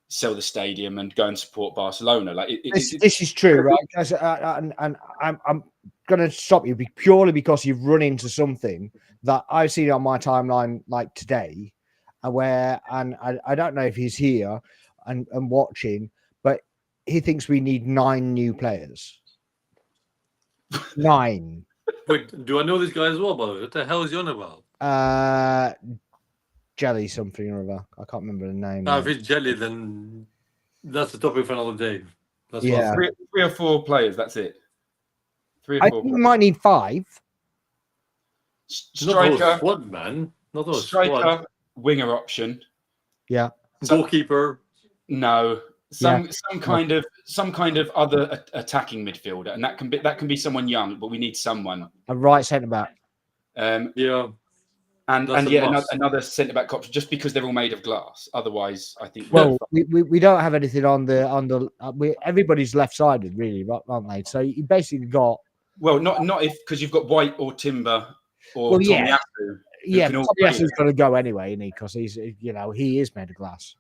Speaker 3: sell the stadium and go and support Barcelona. Like,
Speaker 1: This is true, right? And I'm going to stop you purely because you've run into something that I've seen on my timeline like today, and I don't know if he's here and watching, but he thinks we need 9 new players. 9.
Speaker 2: Wait, do I know this guy as well, by the way? What the hell is he on about?
Speaker 1: Jelly something or other. I can't remember the name.
Speaker 2: If it's Jelly, then that's a topic for another day. That's
Speaker 1: Yeah.
Speaker 2: what
Speaker 3: 3 or 4 players. That's it. 3 or
Speaker 1: I
Speaker 3: 4.
Speaker 1: think we might need 5.
Speaker 2: Not the whole
Speaker 3: Striker,
Speaker 2: squad, man. Not the whole squad.
Speaker 3: striker, winger option.
Speaker 1: Yeah.
Speaker 2: Goalkeeper.
Speaker 3: No, some kind of other attacking midfielder, and that can be someone young, but we need someone.
Speaker 1: A right centre back.
Speaker 2: Yeah.
Speaker 3: And
Speaker 2: That's
Speaker 3: yeah, another centre back option, just because they're all made of glass. Otherwise, I think.
Speaker 1: Well, we don't have anything on the everybody's left sided really, aren't they? So you basically got.
Speaker 3: Well, not if because you've got White or Timber or
Speaker 1: Well, yeah.
Speaker 3: Tomiyasu.
Speaker 1: Yeah, Tomiyasu going to go anyway, isn't he? Because he is made of glass.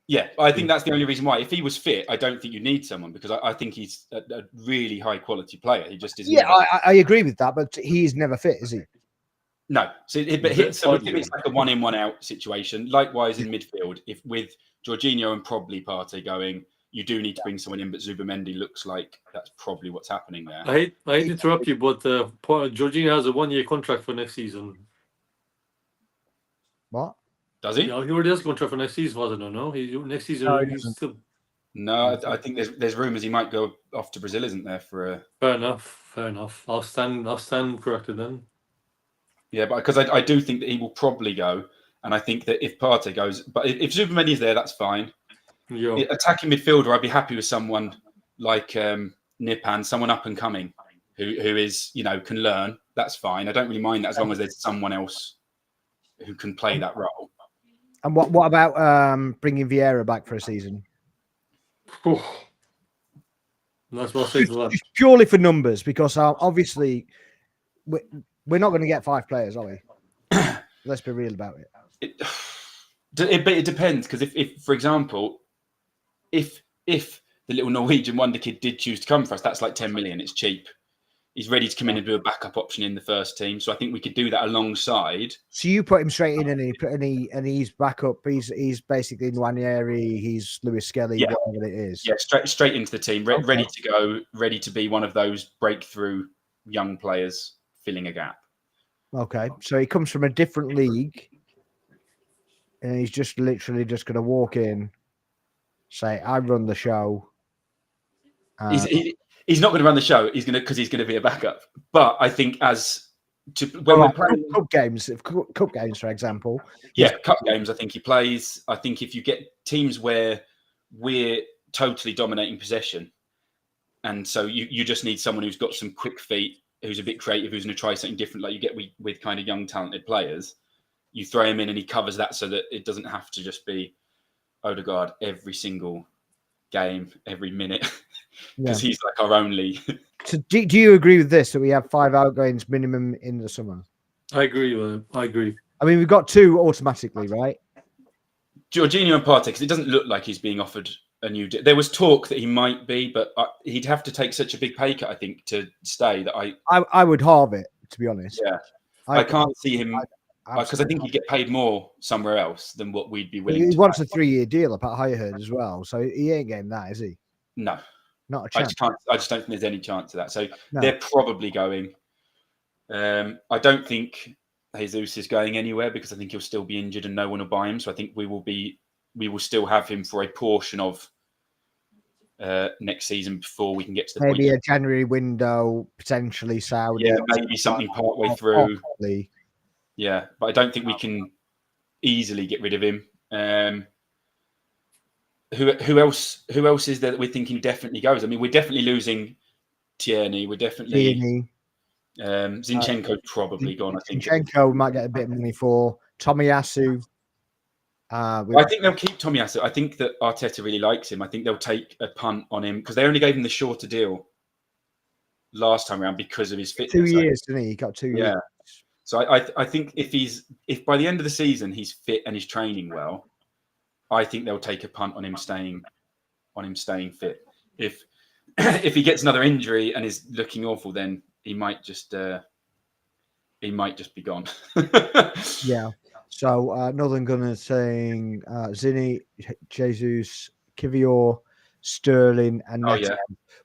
Speaker 3: Yeah, I think that's the only reason why. If he was fit, I don't think you need someone because I think he's a really high quality player. He just isn't.
Speaker 1: Yeah, I agree with that, but he is never fit, is he?
Speaker 3: No, so with him, it's like a one in, one out situation. Likewise in midfield, if with Jorginho and probably Partey going, you do need to bring someone in, but Zubimendi looks like that's probably what's happening there.
Speaker 2: I hate to interrupt you, but Jorginho has a 1-year contract for next season.
Speaker 1: What?
Speaker 3: Does he?
Speaker 2: Yeah, he already has a contract for next season. I don't know. Next season, he's still.
Speaker 3: No, I think there's rumours he might go off to Brazil, isn't there?
Speaker 2: Fair enough. I'll stand corrected then.
Speaker 3: Yeah, but because I do think that he will probably go, and I think that if Partey goes, but if Zubimendi is there, that's fine.
Speaker 2: Yeah.
Speaker 3: Attacking midfielder, I'd be happy with someone like Nipan, someone up and coming, who is can learn. That's fine. I don't really mind that as long as there's someone else who can play that role.
Speaker 1: And what about bringing Vieira back for a season?
Speaker 2: That's what I say to that.
Speaker 1: Just purely for numbers, because obviously we're not going to get 5 players, are we? Let's be real about it.
Speaker 3: It depends, because if for example, if the little Norwegian wonder kid did choose to come for us, that's like 10 million. It's cheap. He's ready to come in and do a backup option in the first team. So I think we could do that alongside.
Speaker 1: So you put him straight in and he's backup. He's basically Nwaneri. He's Lewis Skelly, whatever it is.
Speaker 3: Yeah, straight into the team, ready to go, ready to be one of those breakthrough young players filling a gap.
Speaker 1: Okay, so he comes from a different league, and he's just literally just going to walk in, say, "I run the show."
Speaker 3: He's not going to run the show. He's going to be a backup. But I think when we're playing
Speaker 1: cup games, for example,
Speaker 3: cup games, I think he plays. I think if you get teams where we're totally dominating possession, and so you just need someone who's got some quick feet, who's a bit creative, who's going to try something different, like you get with kind of young talented players. You throw him in and he covers that so that it doesn't have to just be Odegaard every single game, every minute, because he's like our only.
Speaker 1: So do you agree with this, that we have 5 outgoings minimum in the summer?
Speaker 2: I agree with him. I agree.
Speaker 1: I mean, we've got 2 automatically, right?
Speaker 3: Jorginho and Partey, because it doesn't look like he's being offered a new deal. There was talk that he might be, but he'd have to take such a big pay cut, I think, to stay. That
Speaker 1: I would halve it, to be honest.
Speaker 3: Yeah, I can't see him. Because I think he'd get paid more somewhere else than what we'd be willing to.
Speaker 1: He wants a 3-year deal up at Highheard as well, so he ain't getting that, is he?
Speaker 3: No,
Speaker 1: not a chance.
Speaker 3: I just don't think there's any chance of that. So they're probably going. I don't think Jesus is going anywhere because I think he'll still be injured and no one will buy him. So I think we will still have him for a portion of next season before we can get to the
Speaker 1: maybe
Speaker 3: point.
Speaker 1: A January window, potentially Saudi.
Speaker 3: Yeah, maybe something partway through. Yeah, but I don't think we can easily get rid of him. Who else is there that we're thinking definitely goes? I mean, we're definitely losing Tierney. We're definitely Zinchenko's probably gone. I think
Speaker 1: Zinchenko we might get a bit of money for Tomiyasu.
Speaker 3: I think they'll keep Tomiyasu. I think that Arteta really likes him. I think they'll take a punt on him because they only gave him the shorter deal last time around because of his fitness.
Speaker 1: 2 years, didn't he? He got 2 years.
Speaker 3: Yeah. So I think if by the end of the season he's fit and he's training well, I think they'll take a punt on him staying fit. If he gets another injury and is looking awful, then he might just be gone.
Speaker 1: Yeah. So Northern Gunner saying Zinni, Jesus, Kivior, Sterling, and Neto.
Speaker 3: Yeah.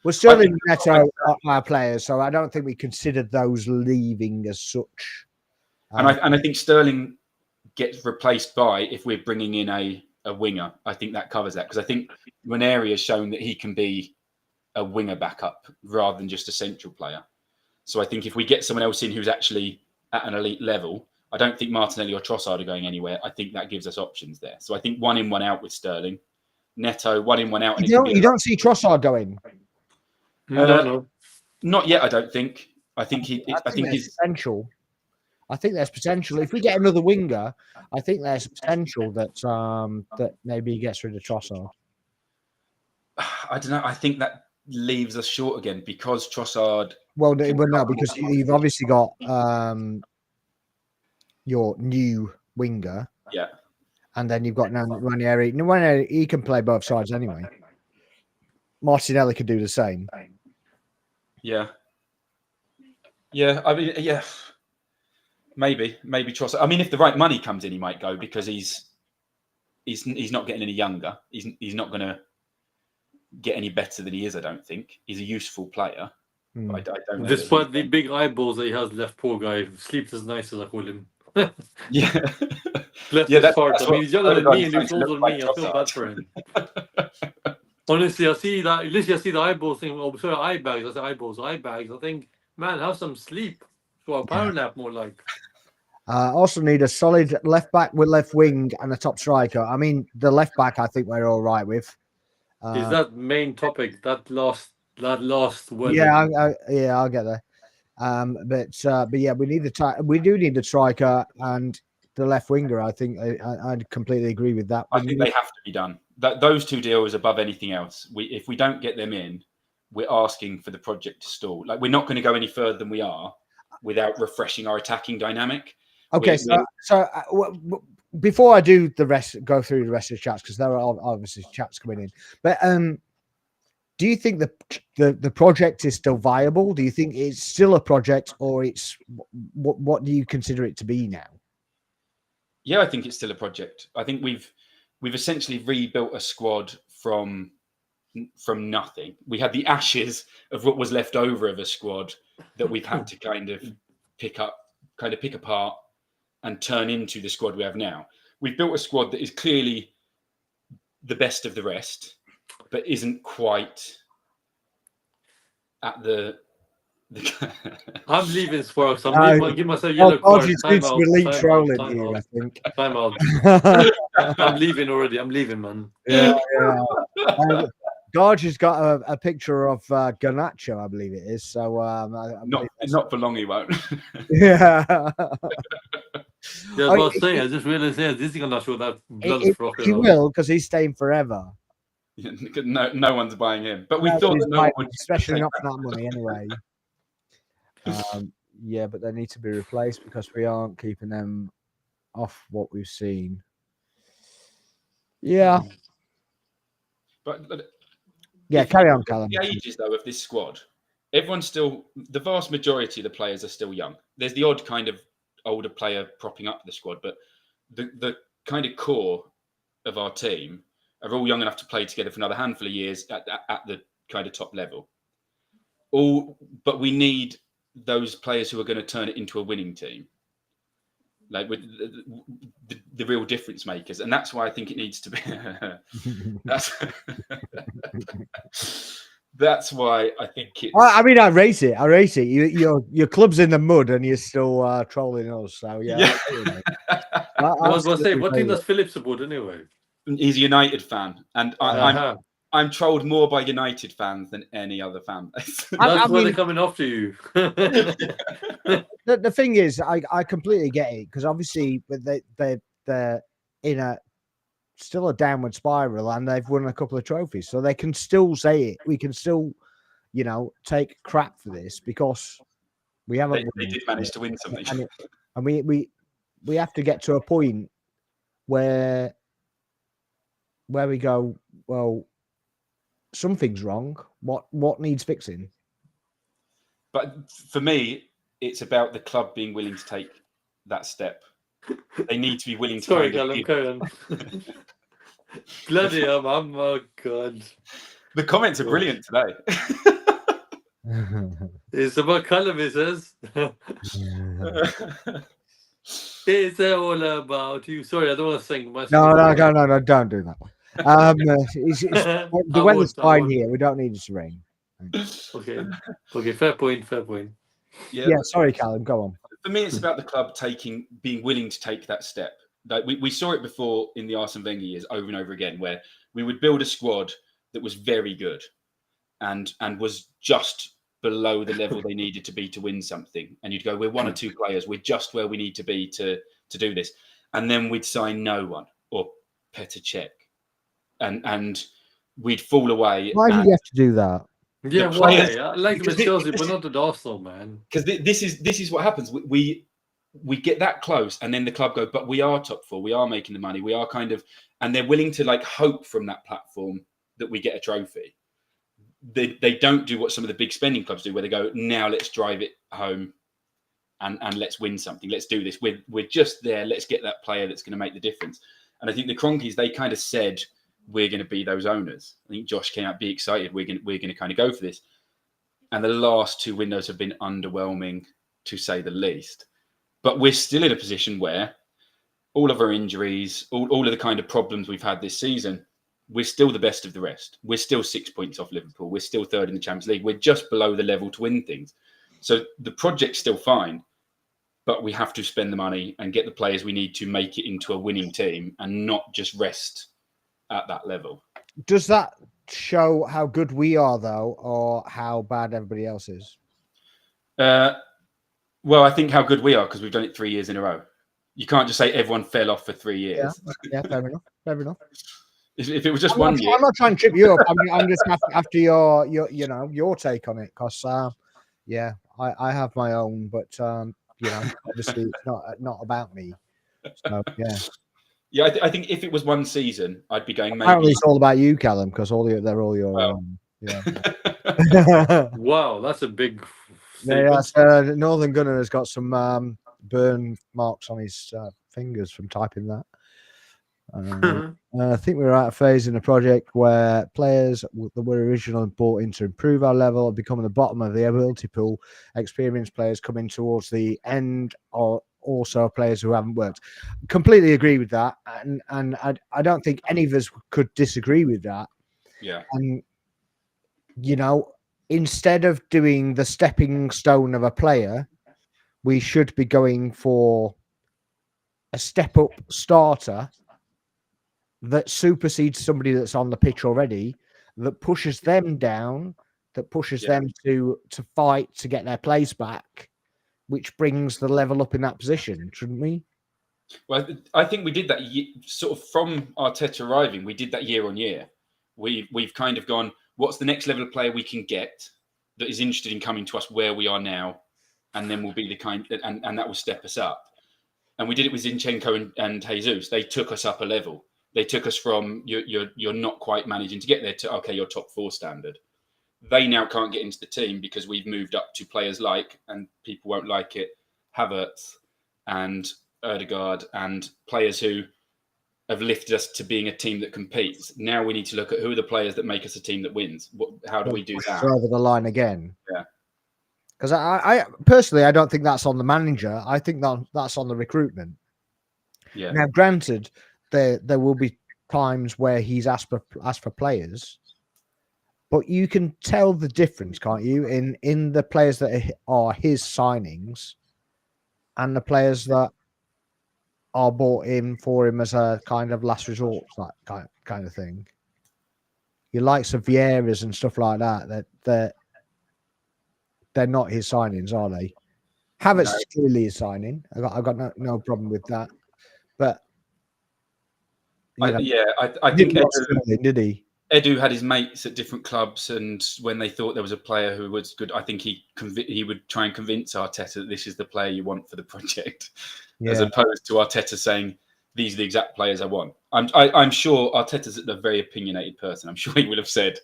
Speaker 1: Well, Sterling and Neto are our players, so I don't think we consider those leaving as such.
Speaker 3: And I think Sterling gets replaced by if we're bringing in a winger. I think that covers that because I think Nwaneri has shown that he can be a winger backup rather than just a central player. So I think if we get someone else in who's actually at an elite level, I don't think Martinelli or Trossard are going anywhere. I think that gives us options there. So I think 1 in, 1 out with Sterling. Neto, 1 in, 1 out.
Speaker 1: You don't see Trossard going?
Speaker 2: No.
Speaker 3: Not yet, I don't think. I think he's
Speaker 1: essential. I think there's potential. If we get another winger, I think there's potential that that maybe he gets rid of Trossard.
Speaker 3: I don't know. I think that leaves us short again because Trossard.
Speaker 1: Well, no, because you've obviously got your new winger,
Speaker 3: Yeah.
Speaker 1: and then you've got Ranieri. Ranieri, he can play both sides anyway. Martinelli could do the same.
Speaker 3: Yeah. Yeah. I mean, yeah. Maybe Trossard. I mean, if the right money comes in, he might go because he's not getting any younger. He's not going to get any better than he is. I don't think he's a useful player. But I don't know.
Speaker 2: Despite the big eyeballs that he has left, poor guy sleeps as nice as I call him.
Speaker 3: Yeah.
Speaker 2: Bless his heart. I mean, he's younger than me and he's older than me. I feel bad for him. Honestly, I see that. Literally, I see the eyeballs thing. Oh, sorry, eye bags. I say eyeballs, eye bags. I think, man, have some sleep. Well, a power nap more like.
Speaker 1: Also need a solid left back with left wing and a top striker. I mean, the left back, I think we're all right with.
Speaker 2: Is that main topic? That last word.
Speaker 1: Yeah, I'll get there. But yeah, we do need the striker and the left winger. I think I'd completely agree with that.
Speaker 3: I think they have to be done. Those two deals above anything else. If we don't get them in, we're asking for the project to stall. Like, we're not going to go any further than we are without refreshing our attacking dynamic.
Speaker 1: Okay, before I do the rest, go through the rest of the chats because there are obviously chats coming in. But do you think the project is still viable? Do you think it's still a project, or it's what do you consider it to be now?
Speaker 3: Yeah, I think it's still a project. I think we've essentially rebuilt a squad from nothing. We had the ashes of what was left over of a squad that we've had to kind of pick apart and turn into the squad we have now. We've built a squad that is clearly the best of the rest, but isn't quite at the
Speaker 2: I'm leaving Sparks. I'm giving myself yellow card. Time out.
Speaker 1: I think.
Speaker 2: Time out. I'm leaving already. I'm leaving, man.
Speaker 1: Yeah. Garge has got a picture of Garnacho, I believe it is. So
Speaker 3: not for long, he won't.
Speaker 1: Yeah.
Speaker 2: Yeah, I was saying. I just realized this is gonna show that blood frock.
Speaker 1: He will, because he's staying forever.
Speaker 3: No one's buying him. But we thought that no one would,
Speaker 1: especially not for that money anyway. Yeah, but they need to be replaced because we aren't keeping them off what we've seen. Yeah.
Speaker 3: But
Speaker 1: yeah, carry on, Callum.
Speaker 3: The ages though of this squad, everyone's still, the vast majority of the players are still young. There's the odd kind of older player propping up the squad, but the kind of core of our team are all young enough to play together for another handful of years at the kind of top level. But we need those players who are going to turn it into a winning team, like with the real difference makers, and that's why I think it needs to be. That's why I think it's.
Speaker 1: I mean, I rate it. Your club's in the mud, and you're still trolling us. So yeah.
Speaker 2: I was going to say, what team does Philip support anyway?
Speaker 3: He's a United fan, and I'm trolled more by United fans than any other fan base.
Speaker 2: That's why they're coming after you.
Speaker 1: The thing is, I completely get it, because obviously they're in still a downward spiral, and they've won a couple of trophies, so they can still say it. We can still, take crap for this because we haven't.
Speaker 3: They did manage to win something,
Speaker 1: and we have to get to a point where we go, well, something's wrong. What needs fixing?
Speaker 3: But for me, it's about the club being willing to take that step. They need to be willing to.
Speaker 2: Sorry, Callum. Bloody hell, man. Oh, God.
Speaker 3: The comments are brilliant today.
Speaker 2: It's about Callum, it says. It's all about you. Sorry, I don't want to sing myself.
Speaker 1: No, don't do that. The weather's fine here. We don't need it to rain.
Speaker 2: Okay, fair point.
Speaker 3: Yeah,
Speaker 1: sorry, Callum, go on.
Speaker 3: For me, it's about the club being willing to take that step. Like we saw it before in the Arsene Wenger years over and over again, where we would build a squad that was very good and was just below the level they needed to be to win something. And you'd go, we're one or two players. We're just where we need to be to do this. And then we'd sign no one or Petr Cech. And we'd fall away.
Speaker 1: Why did you have to do that?
Speaker 2: Yeah, why? I like them at Chelsea, but not at Arsenal, man.
Speaker 3: Because this is what happens. We get that close, and then the club go, but we are top four. We are making the money. We are kind of, and they're willing to like hope from that platform that we get a trophy. They don't do what some of the big spending clubs do, where they go, now let's drive it home, and let's win something. Let's do this. We're just there. Let's get that player that's going to make the difference. And I think the Cronkies, they kind of said, we're going to be those owners. I think Josh came out, be excited. We're going to kind of go for this. And the last two windows have been underwhelming, to say the least. But we're still in a position where all of our injuries, all of the kind of problems we've had this season, we're still the best of the rest. We're still 6 points off Liverpool. We're still third in the Champions League. We're just below the level to win things. So the project's still fine, but we have to spend the money and get the players we need to make it into a winning team and not just rest at that level.
Speaker 1: Does that show how good we are, though, or how bad everybody else is?
Speaker 3: Well, I think how good we are, because we've done it 3 years in a row. You can't just say everyone fell off for 3 years.
Speaker 1: Yeah, fair enough. Fair enough.
Speaker 3: If it was just 1 year,
Speaker 1: I'm not trying to trip you up. I'm just after your take on it, because I have my own, but obviously it's not about me. So yeah.
Speaker 3: Yeah, I think if it was one season, I'd be going.
Speaker 1: Apparently, it's all about you, Callum, because they're all your own. Yeah.
Speaker 2: Wow, that's a big.
Speaker 1: Yeah, Northern Gunner has got some burn marks on his fingers from typing that. I think we're at a phase in the project where players that were originally brought in to improve our level are becoming the bottom of the ability pool. Experienced players coming towards the end, or also players who haven't worked. Completely agree with that, and I don't think any of us could disagree with that.
Speaker 3: Yeah,
Speaker 1: and instead of doing the stepping stone of a player, we should be going for a step up starter that supersedes somebody that's on the pitch already, that pushes them down, that pushes them to fight to get their place back, which brings the level up in that position, shouldn't we?
Speaker 3: Well, I think we did that sort of from Arteta arriving. We did that year on year. We've kind of gone, what's the next level of player we can get that is interested in coming to us where we are now, and then we'll be the kind and that will step us up. And we did it with Zinchenko and Jesus. They took us up a level. They took us from you're not quite managing to get there to, okay, your top four standard. They now can't get into the team because we've moved up to players like, and people won't like it, Havertz and Ødegaard, and players who have lifted us to being a team that competes. Now we need to look at who are the players that make us a team that wins. How do we do that?
Speaker 1: Over the line again.
Speaker 3: Yeah.
Speaker 1: Because I personally, I don't think that's on the manager. I think that's on the recruitment.
Speaker 3: Yeah.
Speaker 1: Now, granted, there will be times where he's asked for players, but you can tell the difference, can't you, in the players that are his signings and the players that are bought in for him as a kind of last resort, that kind of thing. Your likes of Vieiras and stuff like that they're not his signings, are they? Havertz is clearly his signing. I've got no problem with that. But
Speaker 3: I think
Speaker 1: did he?
Speaker 3: Edu had his mates at different clubs, and when they thought there was a player who was good, I think he would try and convince Arteta that this is the player you want for the project, as opposed to Arteta saying, these are the exact players I want. I'm sure Arteta's a very opinionated person. I'm sure he would have said,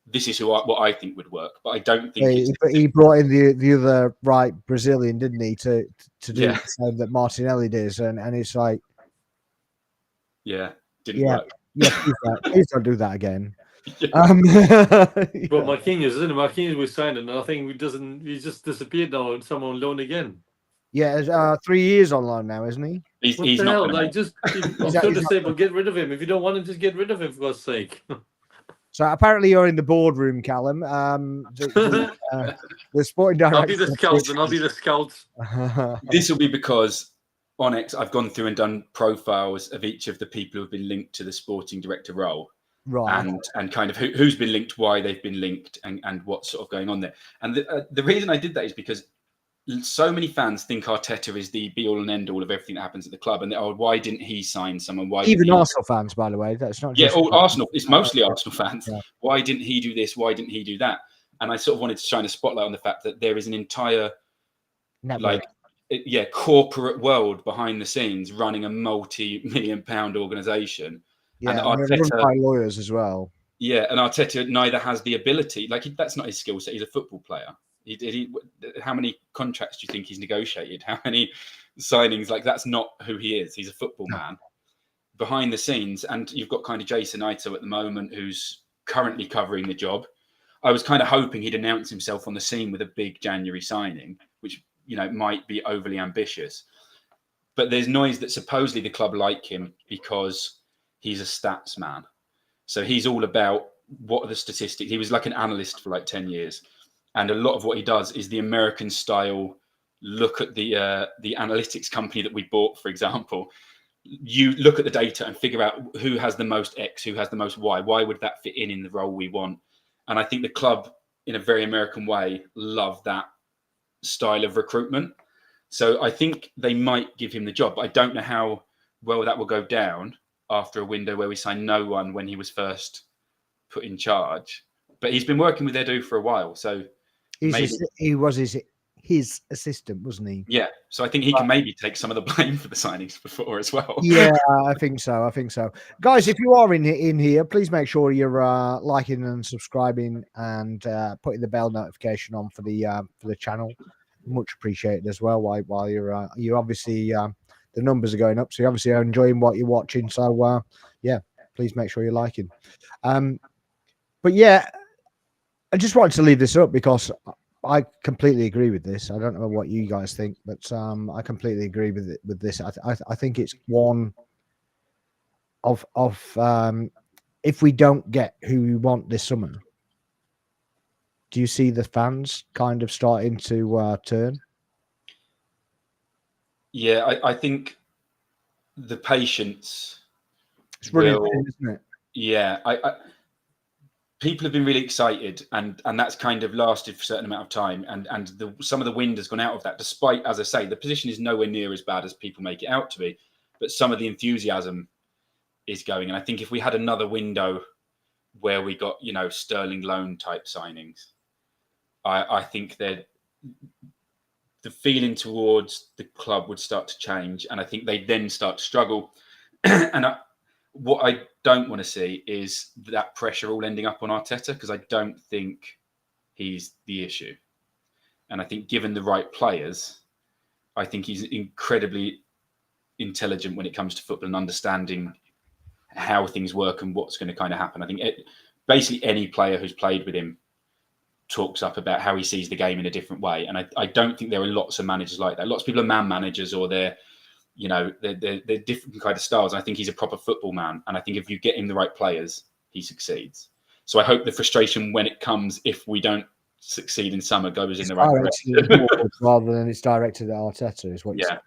Speaker 3: this is what I think would work, but I don't think
Speaker 1: he brought in the other right Brazilian, didn't he, to do the same that Martinelli did, and it's like,
Speaker 3: didn't work.
Speaker 1: Yeah, please don't do that again.
Speaker 2: But Marquinhos, isn't it? Marquinhos was signed, and I think he's just disappeared now, and someone on loan again.
Speaker 1: Yeah, 3 years on loan now, isn't he?
Speaker 2: He's the hell? Like, just I'm going to say, but get rid of him. If you don't want him, just get rid of him, for God's sake.
Speaker 1: So apparently you're in the boardroom, Callum. The sporting director.
Speaker 2: I'll be the scout, and I'll be the scout.
Speaker 3: This will be because on X, I've gone through and done profiles of each of the people who have been linked to the sporting director role.
Speaker 1: Right.
Speaker 3: and kind of who's been linked, why they've been linked, and what's sort of going on there. And the reason I did that is because so many fans think Arteta is the be all and end all of everything that happens at the club, and why didn't he sign someone? Why
Speaker 1: Even
Speaker 3: didn't he?
Speaker 1: Arsenal fans, by the way, that's not
Speaker 3: Yeah,
Speaker 1: just
Speaker 3: all Arsenal. It's mostly
Speaker 1: Yeah.
Speaker 3: Arsenal fans.
Speaker 1: Yeah.
Speaker 3: Why didn't he do this? Why didn't he do that? And I sort of wanted to shine a spotlight on the fact that there is an entire
Speaker 1: network.
Speaker 3: corporate world behind the scenes running a multi-million-pound organization.
Speaker 1: Yeah,
Speaker 3: and
Speaker 1: and they're run
Speaker 3: Arteta,
Speaker 1: by lawyers as well.
Speaker 3: yeah, and Arteta neither has the ability. That's not his skill set. He's a football player. How many contracts do you think he's negotiated? How many signings? That's not who he is. He's a football man behind the scenes. And you've got kind of Jason Ito at the moment, who's currently covering the job. I was kind of hoping he'd announce himself on the scene with a big January signing, which might be overly ambitious. But there's noise that supposedly the club like him because he's a stats man. So he's all about what are the statistics. He was like an analyst for 10 years. And a lot of what he does is the American style. Look at the analytics company that we bought, for example. You look at the data and figure out who has the most X, who has the most Y. Why would that fit in the role we want? And I think the club, in a very American way, love that style of recruitment. So I think they might give him the job. I don't know how well that will go down after a window where we signed no one when he was first put in charge. But he's been working with Edu for a while, so
Speaker 1: he was his assistant, wasn't he?
Speaker 3: Yeah, so I think he can maybe take some of the blame for the signings before as well.
Speaker 1: Yeah, I think so. Guys, if you are in here, please make sure you're liking and subscribing and putting the bell notification on for the channel. Much appreciated as well. While you're obviously the numbers are going up, so you obviously are enjoying what you're watching. So yeah, please make sure you're liking. But yeah, I just wanted to leave this up because I completely agree with this. I don't know what you guys think, but I completely agree with this. I think it's one of if we don't get who we want this summer, do you see the fans kind of starting to turn?
Speaker 3: Yeah, I think the patience.
Speaker 1: It's running thin, isn't it?
Speaker 3: Yeah, people have been really excited, and that's kind of lasted for a certain amount of time, and some of the wind has gone out of that. Despite, as I say, the position is nowhere near as bad as people make it out to be, but some of the enthusiasm is going. And I think if we had another window where we got Sterling loan type signings, I think that the feeling towards the club would start to change, and I think they'd then start to struggle. And what I don't want to see is that pressure all ending up on Arteta, because I don't think he's the issue. And I think given the right players, I think he's incredibly intelligent when it comes to football and understanding how things work and what's going to kind of happen. I think basically any player who's played with him talks up about how he sees the game in a different way. And I don't think there are lots of managers like that. Lots of people are man managers, or they're different kind of styles. And I think he's a proper football man. And I think if you get him the right players, he succeeds. So I hope the frustration when it comes, if we don't succeed in summer, goes in the right direction.
Speaker 1: Rather than it's directed at Arteta, is what you
Speaker 3: Yeah.
Speaker 1: say.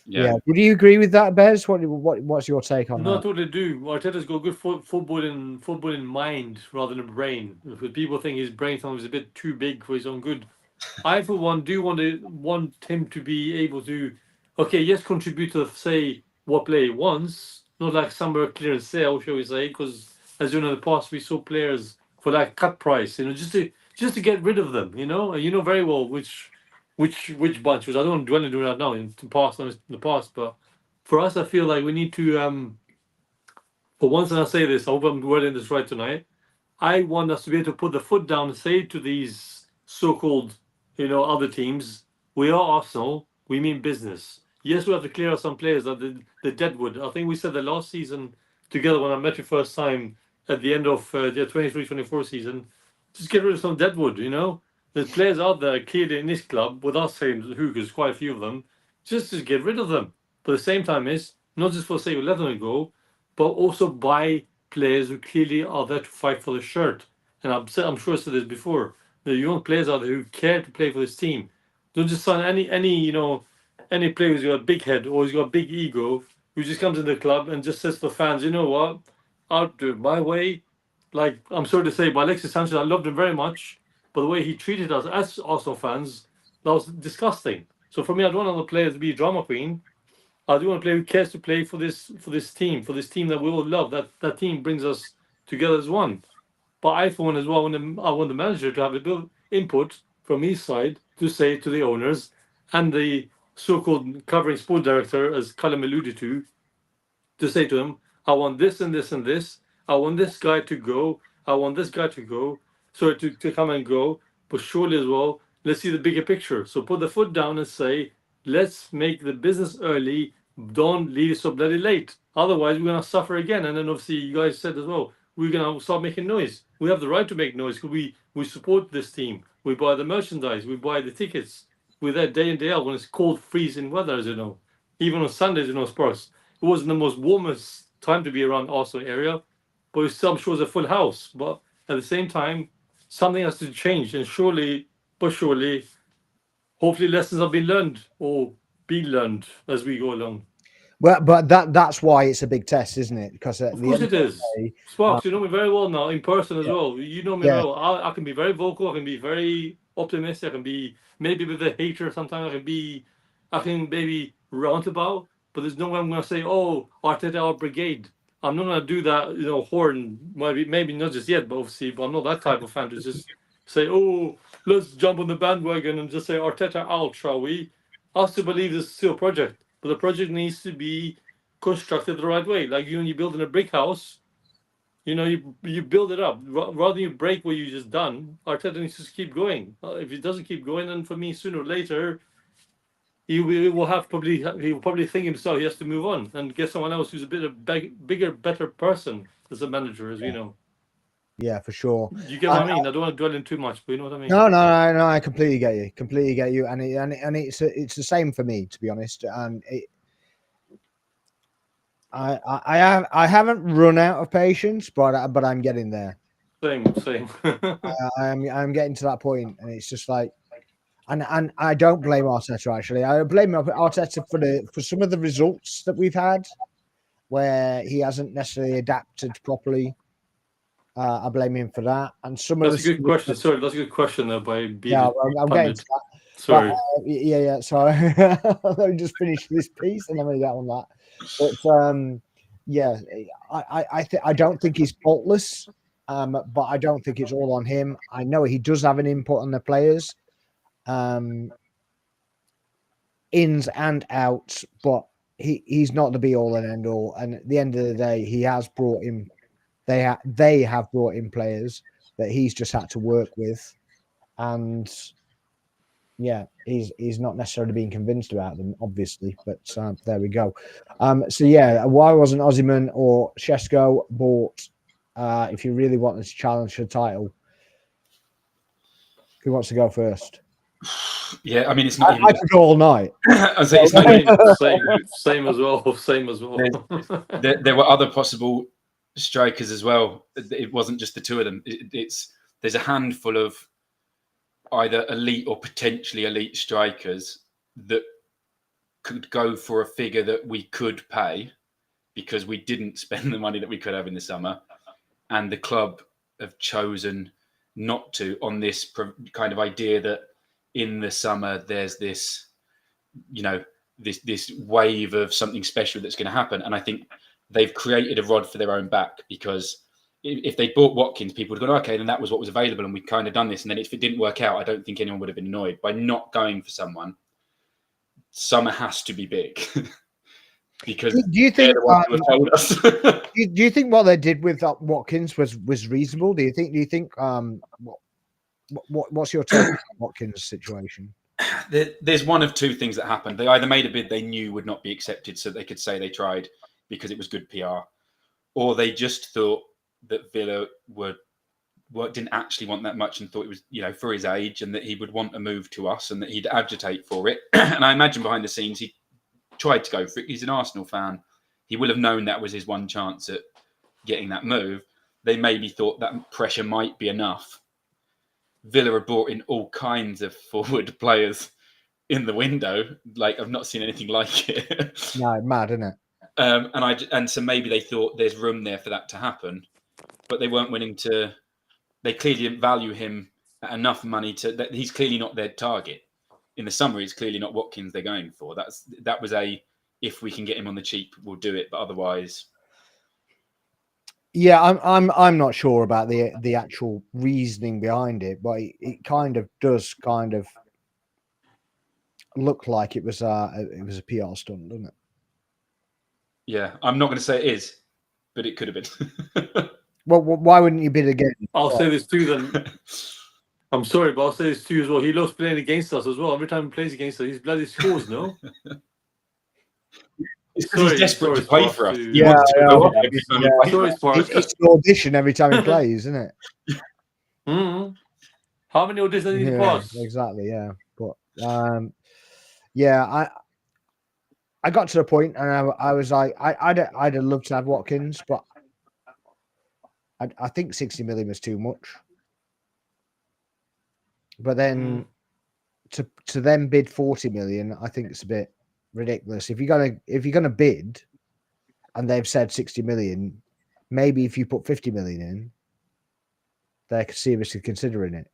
Speaker 1: Yeah. Would you agree with that, Bez? What's your take on that?
Speaker 2: No, I totally do. Arteta's got good football in mind rather than brain. Because people think his brain sometimes is a bit too big for his own good. I, for one, do want him to be able to, yes, contribute to, say, what player he wants, not like somewhere clear and sale, shall we say, because as you know, in the past we saw players for that cut price, just to get rid of them, and you know very well which bunch, which I don't want to dwell into that now in the past, but for us, I feel like we need to, for once, and I say this, I hope I'm wording this right tonight, I want us to be able to put the foot down and say to these so-called, other teams, we are Arsenal, we mean business. Yes, we have to clear out some players like the Deadwood. I think we said that last season together when I met you first time at the end of the 23-24 season, just get rid of some Deadwood, There's players out there clearly in this club, without saying who, because quite a few of them, just to get rid of them. But at the same time, is not just for the sake of letting them go, but also buy players who clearly are there to fight for the shirt. And I'm sure I said this before. The young players out there who care to play for this team. Don't just sign any player who's got a big head or who's got a big ego, who just comes in the club and just says to the fans, you know what, I'll do it my way. Like, I'm sorry to say, but Alexis Sanchez, I loved him very much, but the way he treated us as Arsenal fans, that was disgusting. So for me, I don't want other players to be a drama queen. I do want a player who cares to play for this team that we all love. That team brings us together as one. But I, for one as well, I want the manager to have a bit of input from his side to say to the owners and the so-called covering sport director, as Callum alluded to say to him, I want this and this and this. I want this guy to go. I want this guy to go. So to come and go. But surely as well, let's see the bigger picture. So put the foot down and say, let's make the business early. Don't leave it so bloody late. Otherwise, we're going to suffer again. And then obviously, you guys said as well, we're going to start making noise. We have the right to make noise because we support this team. We buy the merchandise. We buy the tickets. We're there day in, day out when it's cold, freezing weather, as you know. Even on Sundays, Spurs. It wasn't the most warmest time to be around Arsenal area, but it still shows a full house. But at the same time, something has to change, and surely, hopefully, lessons have been learned or be learned as we go along.
Speaker 1: Well, but that's why it's a big test, isn't it? Because
Speaker 2: of course it is. Sparks, you know me very well now in person as well. You know me very well. I can be very vocal. I can be very optimistic. I can be maybe with a hater sometimes. I can maybe roundabout. But there's no way I'm going to say, oh, Arteta, our brigade. I'm not going to do that, horn. Maybe not just yet, but obviously, but I'm not that type of fan to just say, oh, let's jump on the bandwagon and just say Arteta out, shall we? I still believe this is still a project, but the project needs to be constructed the right way. Like when you're building a brick house, you build it up. Rather than you break what you just done, Arteta needs to keep going. If he doesn't keep going, then for me, sooner or later, he will probably think himself he has to move on and get someone else who's a bit of bigger, better person as a manager, as we know.
Speaker 1: Yeah, for sure.
Speaker 2: You get what I mean? I don't want to dwell in too much, but you know what I mean.
Speaker 1: No, I completely get you, and it's the same for me, to be honest. And I haven't run out of patience, but I'm getting there.
Speaker 2: Same.
Speaker 1: I'm getting to that point, and it's just like. And I don't blame Arteta, actually. I blame Arteta for some of the results that we've had where he hasn't necessarily adapted properly. I blame him for that. And
Speaker 2: that's a good question. Sorry, that's a good question though. I'm
Speaker 1: getting to that.
Speaker 2: Sorry.
Speaker 1: But, yeah. So let me just finish this piece and then we'll get on that. But I don't think he's faultless, but I don't think it's all on him. I know he does have an input on the players. Ins and outs, but he's not the be all and end all. And at the end of the day, he has brought in. They have brought in players that he's just had to work with, and he's not necessarily being convinced about them, obviously. But there we go. Why wasn't Osimhen or Šeško bought? If you really wanted to challenge for the title, who wants to go first?
Speaker 3: Yeah, I mean, it's not.
Speaker 1: I could go all night.
Speaker 2: I say it's not same as well. Same as well.
Speaker 3: There were other possible strikers as well. It wasn't just the two of them. There's a handful of either elite or potentially elite strikers that could go for a figure that we could pay because we didn't spend the money that we could have in the summer, and the club have chosen not to on this kind of idea that in the summer there's this, this wave of something special that's going to happen. And I think they've created a rod for their own back, because if they bought Watkins, people would have gone, okay, then that was what was available and we kind of done this. And then if it didn't work out, I don't think anyone would have been annoyed. By not going for someone, summer has to be big. Because
Speaker 1: do you think do you think what they did with Watkins was reasonable? Do you think what's your take on Watkins' situation?
Speaker 3: There's one of two things that happened. They either made a bid they knew would not be accepted so they could say they tried because it was good PR, or they just thought that Villa didn't actually want that much and thought it was, for his age, and that he would want a move to us and that he'd agitate for it. And I imagine behind the scenes he tried to go for it. He's an Arsenal fan. He will have known that was his one chance at getting that move. They maybe thought that pressure might be enough. Villa have brought in all kinds of forward players in the window. Like, I've not seen anything like it.
Speaker 1: No, mad, isn't it?
Speaker 3: And so maybe they thought there's room there for that to happen, but they weren't willing to. They clearly didn't value him at enough money that he's clearly not their target. In the summer, it's clearly not Watkins they're going for. That was if we can get him on the cheap, we'll do it. But otherwise,
Speaker 1: yeah, I'm not sure about the actual reasoning behind it, but it kind of does look like it was a PR stunt, doesn't it?
Speaker 3: Yeah, I'm not going to say it is, but it could have been.
Speaker 1: Well, why wouldn't you bid again?
Speaker 2: I'll say this too then. I'm sorry, but I'll say this too as well. He loves playing against us as well. Every time he plays against us, he's bloody scores, no?
Speaker 3: It's because he's desperate to play for us.
Speaker 1: It's an audition every time he plays, isn't it?
Speaker 2: Mm-hmm. How many auditions did he pass?
Speaker 1: Exactly, yeah. But I got to the point and I was like, I'd have loved to have Watkins, but I think 60 million was too much. But then to then bid 40 million, I think it's a bit ridiculous. If you're gonna bid and they've said 60 million, maybe if you put 50 million in, they're seriously considering it.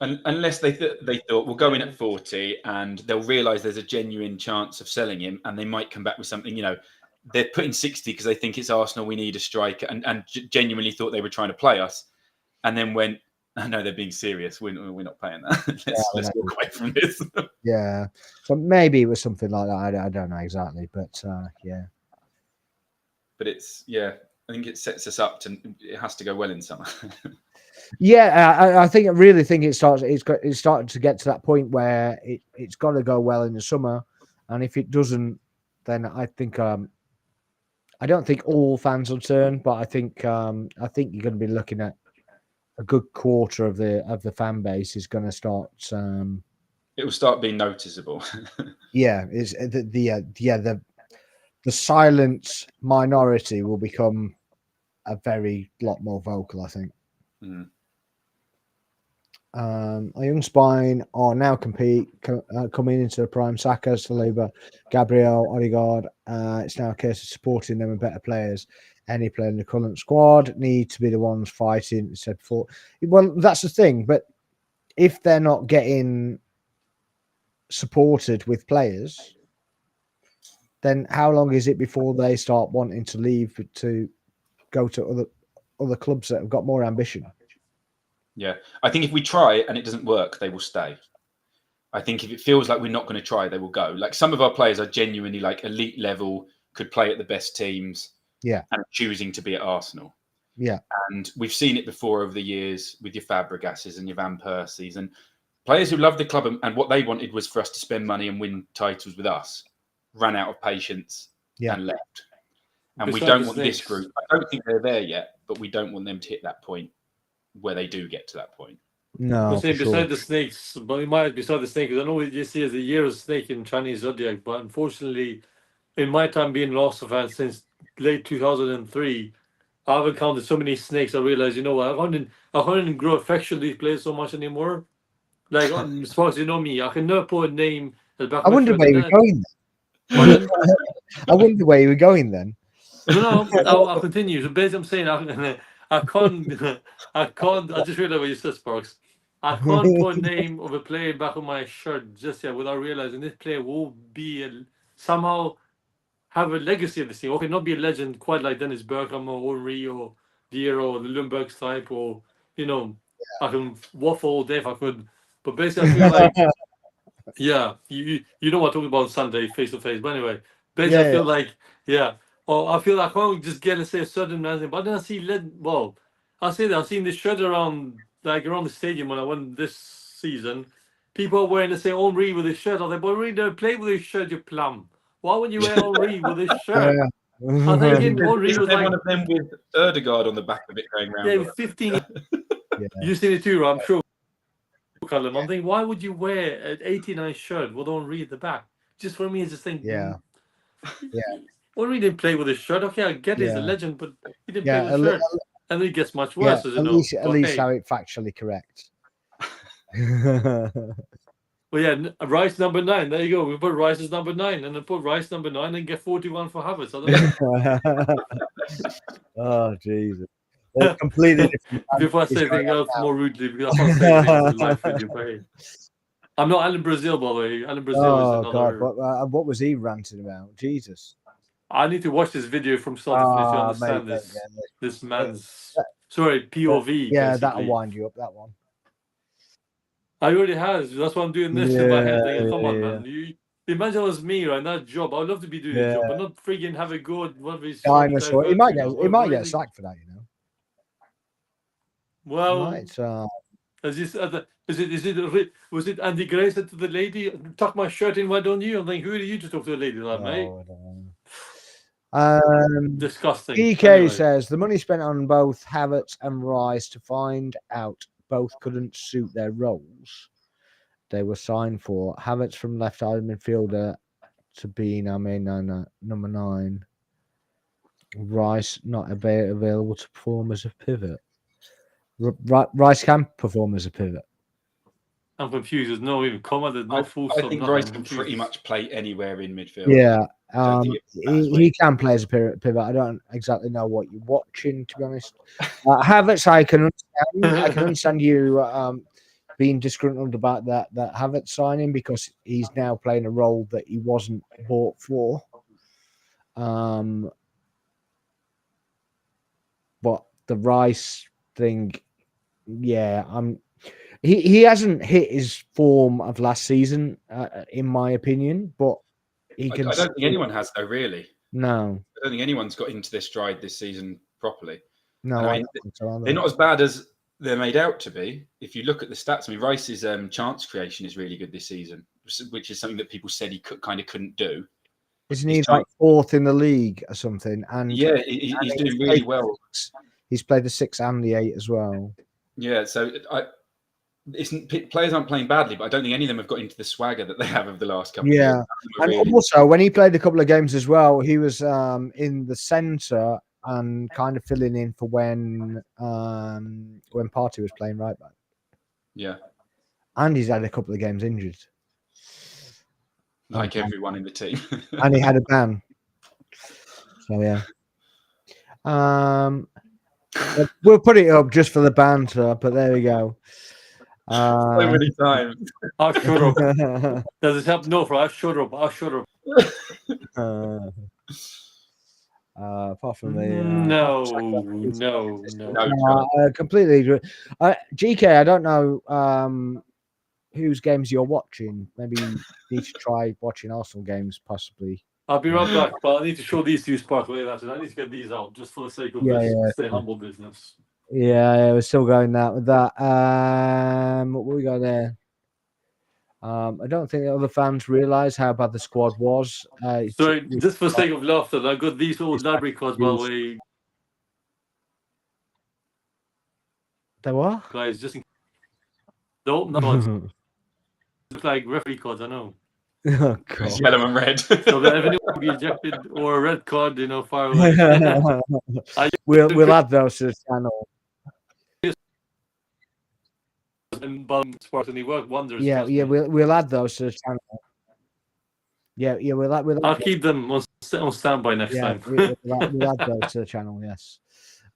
Speaker 3: Unless they thought we'll go in at 40 and they'll realise there's a genuine chance of selling him, and they might come back with something. They're putting 60 because they think it's Arsenal. We need a striker, and genuinely thought they were trying to play us, and then went, "I know they're being serious. We're not paying that. let's walk away from this."
Speaker 1: Yeah, so maybe it was something like that. I don't know exactly, but yeah.
Speaker 3: But I think it sets us up to. It has to go well in summer.
Speaker 1: Yeah, I really think it's starting to get to that point where it's got to go well in the summer, and if it doesn't, then I think I don't think all fans will turn, but I think you're going to be looking at a good quarter of the fan base is going to start.
Speaker 3: It will start being noticeable.
Speaker 1: Yeah, is the silent minority will become a lot more vocal, I think.
Speaker 3: Mm.
Speaker 1: A young spine are now coming into the prime. Saka, Saliba, Gabriel, Odegaard. It's now a case of supporting them with better players. Any player in the current squad need to be the ones fighting. Said before. Well, that's the thing. But if they're not getting supported with players, then how long is it before they start wanting to leave to go to other clubs that have got more ambition?
Speaker 3: Yeah, I think if we try and it doesn't work, they will stay. I think if it feels like we're not going to try, they will go. Like some of our players are genuinely like elite level, could play at the best teams.
Speaker 1: Yeah,
Speaker 3: and choosing to be at Arsenal.
Speaker 1: Yeah,
Speaker 3: and we've seen it before over the years with your Fabregases and your Van Persies and players who love the club and what they wanted was for us to spend money and win titles with us. Ran out of patience and left. And we don't want this group. I don't think they're there yet, but we don't want them to hit that point where they do get to that point.
Speaker 1: No,
Speaker 2: beside the snakes, but we might beside the snake because I know we just see as a year of snake in Chinese zodiac, but unfortunately, in my time being an Arsenal fan since late 2003, I haven't counted so many snakes. I realized, I couldn't grow affection to these players so much anymore. Like as far as you know me, I can never put a name at the back.
Speaker 1: I wonder where you were going then. I wonder where you were going then.
Speaker 2: No, I'll continue. So basically, I'm saying I can't. I just realized what you said, Sparks. I can't put a name of a player back on my shirt just yet without realizing this player will be somehow have a legacy of this team. Okay, not be a legend quite like Dennis Bergkamp or Henry or Dier or the Lundberg's type, or I can waffle all day if I could. But basically, I feel like you know what I'm talking about on Sunday face to face. But anyway, basically, I feel like I feel like I can't just get and say a certain man. But then I see I'll say that I've seen this shirt around the stadium when I went this season. People are wearing the same Henry with his shirt. I was like, but Henry don't play with his shirt, you plum. Why would you wear Henry with his shirt? I think Henry was like
Speaker 3: one of them with Erdegaard on the back of it going around.
Speaker 2: Yeah, 15. You've seen it too, right? I'm sure. I'm thinking, why would you wear an 89 shirt with Henry at the back? Just for me, it's just thinking. Henry didn't play with his shirt. Okay, I get he's a legend, but he didn't play with his shirt. And it gets much worse,
Speaker 1: at least have it factually correct.
Speaker 2: Well, yeah, Rice number 9. There you go. We put Rice as number 9, and then put Rice number 9 and get 41 for Havertz. I don't know.
Speaker 1: Oh Jesus! They're completely different.
Speaker 2: Before I say anything else more rudely, because I can't say anything in the live video. Hey. I'm not Alan Brazil, by the way. Alan Brazil is another.
Speaker 1: God! What was he ranting about? Jesus!
Speaker 2: I need to watch this video from start to finish to understand this man's POV.
Speaker 1: Yeah,
Speaker 2: basically.
Speaker 1: that'll wind you up. That one.
Speaker 2: I already has. That's why I'm doing this in my head. Thinking, come on, man. You imagine it was me, right? That job. I would love to be doing the job, but not freaking have it go.
Speaker 1: Dinosaur. He might get sacked for that, you know.
Speaker 2: Well, was it Andy Gray said to the lady, "Tuck my shirt in, why don't you?" I'm like, who are you to talk to a lady like, mate? Disgusting.
Speaker 1: DK says the money spent on both Havertz and Rice to find out both couldn't suit their roles they were signed for. Havertz from left-sided midfielder to be number 9. Rice not available to perform as a pivot. Rice can perform as a pivot.
Speaker 2: I'm confused. There's no even comma. There's no full stop.
Speaker 3: I think Rice can pretty much play anywhere in midfield.
Speaker 1: Yeah, he can play as a pivot. I don't exactly know what you're watching, to be honest. Havertz, I can understand you being disgruntled about that Havertz signing, because he's now playing a role that he wasn't bought for. But the Rice thing, yeah, he hasn't hit his form of last season, in my opinion. But he can.
Speaker 3: I don't think anyone has, though. Really,
Speaker 1: no.
Speaker 3: I don't think anyone's got into their stride this season properly.
Speaker 1: No,
Speaker 3: I mean, they're not as bad as they're made out to be. If you look at the stats, I mean, Rice's chance creation is really good this season, which is something that people said he couldn't do.
Speaker 1: Isn't he like 4th in the league or something? And
Speaker 3: yeah, he's doing really well.
Speaker 1: He's played the 6 and the 8 as well.
Speaker 3: Yeah, so players aren't playing badly, but I don't think any of them have got into the swagger that they have over the last couple of years.
Speaker 1: And also, when he played a couple of games as well, he was in the centre and kind of filling in for when Partey was playing right back.
Speaker 3: Yeah.
Speaker 1: And he's had a couple of games injured.
Speaker 3: Like everyone in the team.
Speaker 1: And he had a ban. So, yeah. We'll put it up just for the banter, but there we go.
Speaker 3: So many times.
Speaker 2: I'll shut up. Does it help? No, I'll shut up.
Speaker 1: Apart from the
Speaker 2: no.
Speaker 1: Completely agree. GK, I don't know whose games you're watching. Maybe you need to try watching Arsenal games, possibly.
Speaker 2: I'll be right back, but I need to show these two sparkly. I need to get these out just for the sake of this stay humble business.
Speaker 1: Yeah, we're still going with that. What we got there? I don't think the other fans realise how bad the squad was.
Speaker 2: Sorry, just for the sake of laughter, I got these old library cards, by the way.
Speaker 1: They were?
Speaker 2: Guys, just no cards. Look like referee cards, I know.
Speaker 1: Oh, God.
Speaker 3: Yellow and red.
Speaker 2: So that if anyone will be ejected or a red card, fire away.
Speaker 1: We'll add those to the channel.
Speaker 2: And Sparks, and he worked wonders.
Speaker 1: Yeah, we'll add those to the channel. Yeah, we'll
Speaker 2: I'll keep them on standby next time.
Speaker 1: we'll add those to the channel. Yes.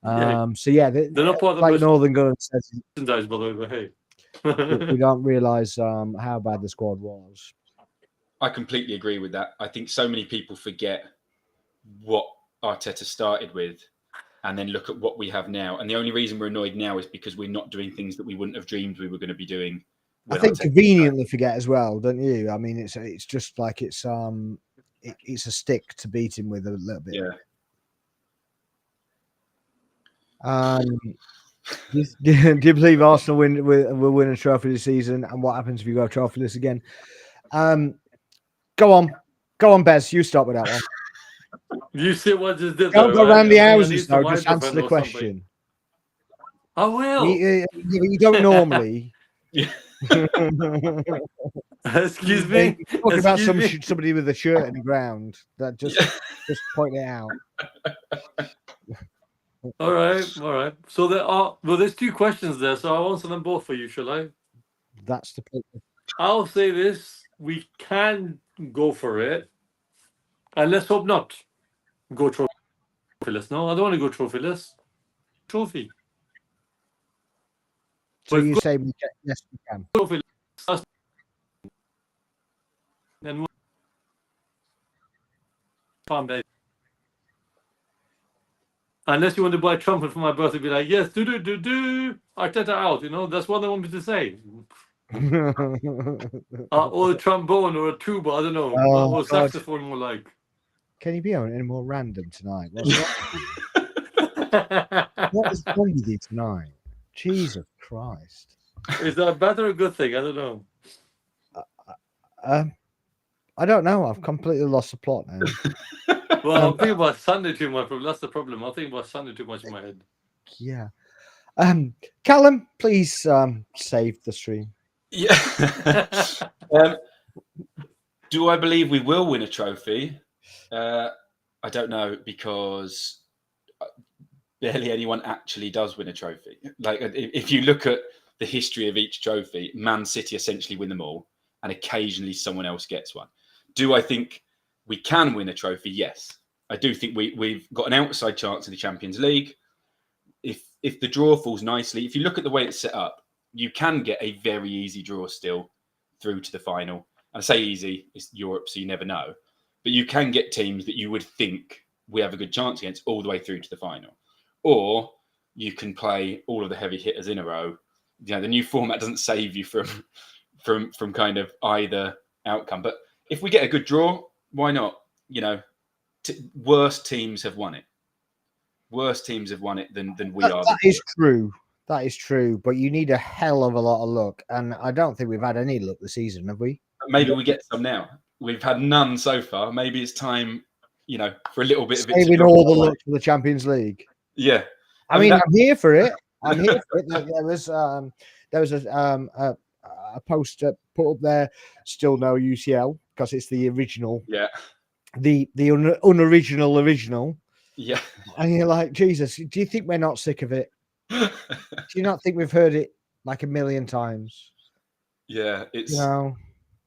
Speaker 1: So yeah,
Speaker 2: they're not part of
Speaker 1: like Northern Gun says.
Speaker 2: By the way, but hey,
Speaker 1: we don't realise how bad the squad was.
Speaker 3: I completely agree with that. I think so many people forget what Arteta started with, and then look at what we have now. And the only reason we're annoyed now is because we're not doing things that we wouldn't have dreamed we were going to be doing.
Speaker 1: I think conveniently forget as well, don't you? I mean, it's just like it's a stick to beat him with a little bit.
Speaker 3: Yeah.
Speaker 1: Do you believe Arsenal will win a trophy this season? And what happens if you go trophyless again? Go on, Bez. You start with that one.
Speaker 2: You see what just did.
Speaker 1: Don't go around the houses, though. Just answer the question.
Speaker 2: I will.
Speaker 1: You don't normally.
Speaker 2: Excuse me.
Speaker 1: Talk about somebody with a shirt in the ground. That just point it out.
Speaker 2: All right. So there's 2 questions there. So I'll answer them both for you, shall I?
Speaker 1: That's the point.
Speaker 2: I'll say this: we can go for it, and let's hope not go trophyless. No, I don't want to go trophyless. Trophy.
Speaker 1: So
Speaker 2: But
Speaker 1: you say we can? Yes, we can.
Speaker 2: trophyless. And unless you want to buy a trumpet for my birthday, be like, yes, do Arteta out. That's what they want me to say. Or a trombone or a tuba. I don't know.
Speaker 1: Oh,
Speaker 2: or
Speaker 1: God.
Speaker 2: saxophone, more like.
Speaker 1: Can you be on any more random tonight? What's what is wrong with you tonight? Jesus Christ.
Speaker 2: Is that a bad or a good thing? I don't know.
Speaker 1: I don't know. I've completely lost the plot now.
Speaker 2: Well, I'm thinking about Sunday too much. That's the problem. I'm thinking about Sunday too much in my head.
Speaker 1: Yeah. Callum, please save the stream.
Speaker 3: Yeah. Do I believe we will win a trophy? I don't know, because barely anyone actually does win a trophy. Like, if you look at the history of each trophy, Man City essentially win them all, and occasionally someone else gets one. Do I think we can win a trophy? Yes. I do think we've got an outside chance in the Champions League. If the draw falls nicely, if you look at the way it's set up, you can get a very easy draw still through to the final. And I say easy, it's Europe, so you never know. But you can get teams that you would think we have a good chance against all the way through to the final. Or you can play all of the heavy hitters in a row. The new format doesn't save you from kind of either outcome. But if we get a good draw, why not? Worse teams have won it. Worse teams have won it than we are.
Speaker 1: That is true. That is true. But you need a hell of a lot of luck. And I don't think we've had any luck this season, have we?
Speaker 3: Maybe we get some now. We've had none so far. Maybe it's time, for a little bit of it.
Speaker 1: Saving all the luck for the Champions League.
Speaker 3: Yeah.
Speaker 1: I mean, I'm here for it. I'm here for it. There was a post put up there, still no UCL, because it's the original.
Speaker 3: Yeah.
Speaker 1: The unoriginal original.
Speaker 3: Yeah.
Speaker 1: And you're like, Jesus, do you think we're not sick of it? Do you not think we've heard it like a million times?
Speaker 3: Yeah, it's.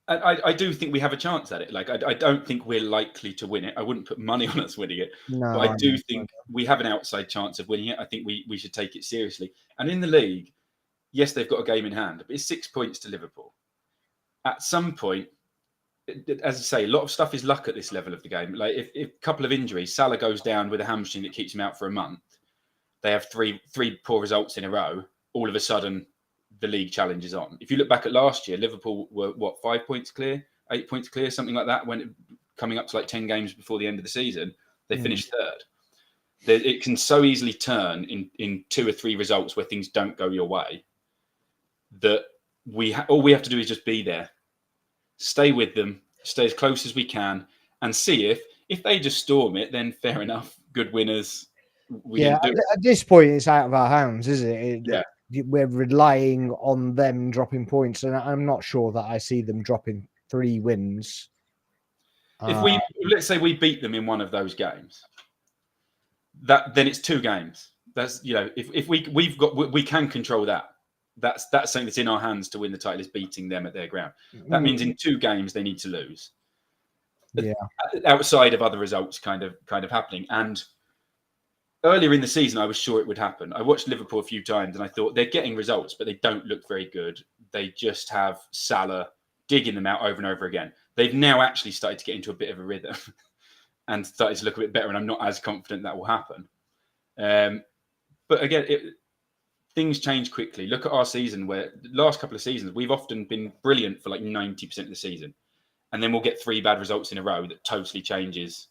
Speaker 3: I do think we have a chance at it. Like, I don't think we're likely to win it. I wouldn't put money on us winning it.
Speaker 1: No,
Speaker 3: but I do think we have an outside chance of winning it. I think we should take it seriously. And in the league, yes, they've got a game in hand, but it's 6 points to Liverpool. At some point, as I say, a lot of stuff is luck at this level of the game. Like, if a couple of injuries, Salah goes down with a hamstring that keeps him out for a month. They have three poor results in a row. All of a sudden, the league challenge is on. If you look back at last year, Liverpool were 5 points clear, 8 points clear, something like that. When coming up to like 10 games before the end of the season, they finished third. It can so easily turn in 2 or 3 results where things don't go your way. That all we have to do is just be there, stay with them, stay as close as we can, and see if they just storm it. Then fair enough, good winners.
Speaker 1: At this point, it's out of our hands, isn't it?
Speaker 3: Yeah.
Speaker 1: We're relying on them dropping points, and I'm not sure that I see them dropping 3 wins.
Speaker 3: If let's say we beat them in one of those games, then it's 2 games. That's if we can control that. That's something that's in our hands to win the title, is beating them at their ground. That means in 2 games they need to lose.
Speaker 1: Yeah.
Speaker 3: Outside of other results kind of happening. And earlier in the season, I was sure it would happen. I watched Liverpool a few times and I thought they're getting results, but they don't look very good. They just have Salah digging them out over and over again. They've now actually started to get into a bit of a rhythm and started to look a bit better. And I'm not as confident that will happen. But again, things change quickly. Look at our season, where the last couple of seasons, we've often been brilliant for like 90% of the season. And then we'll get 3 bad results in a row that totally changes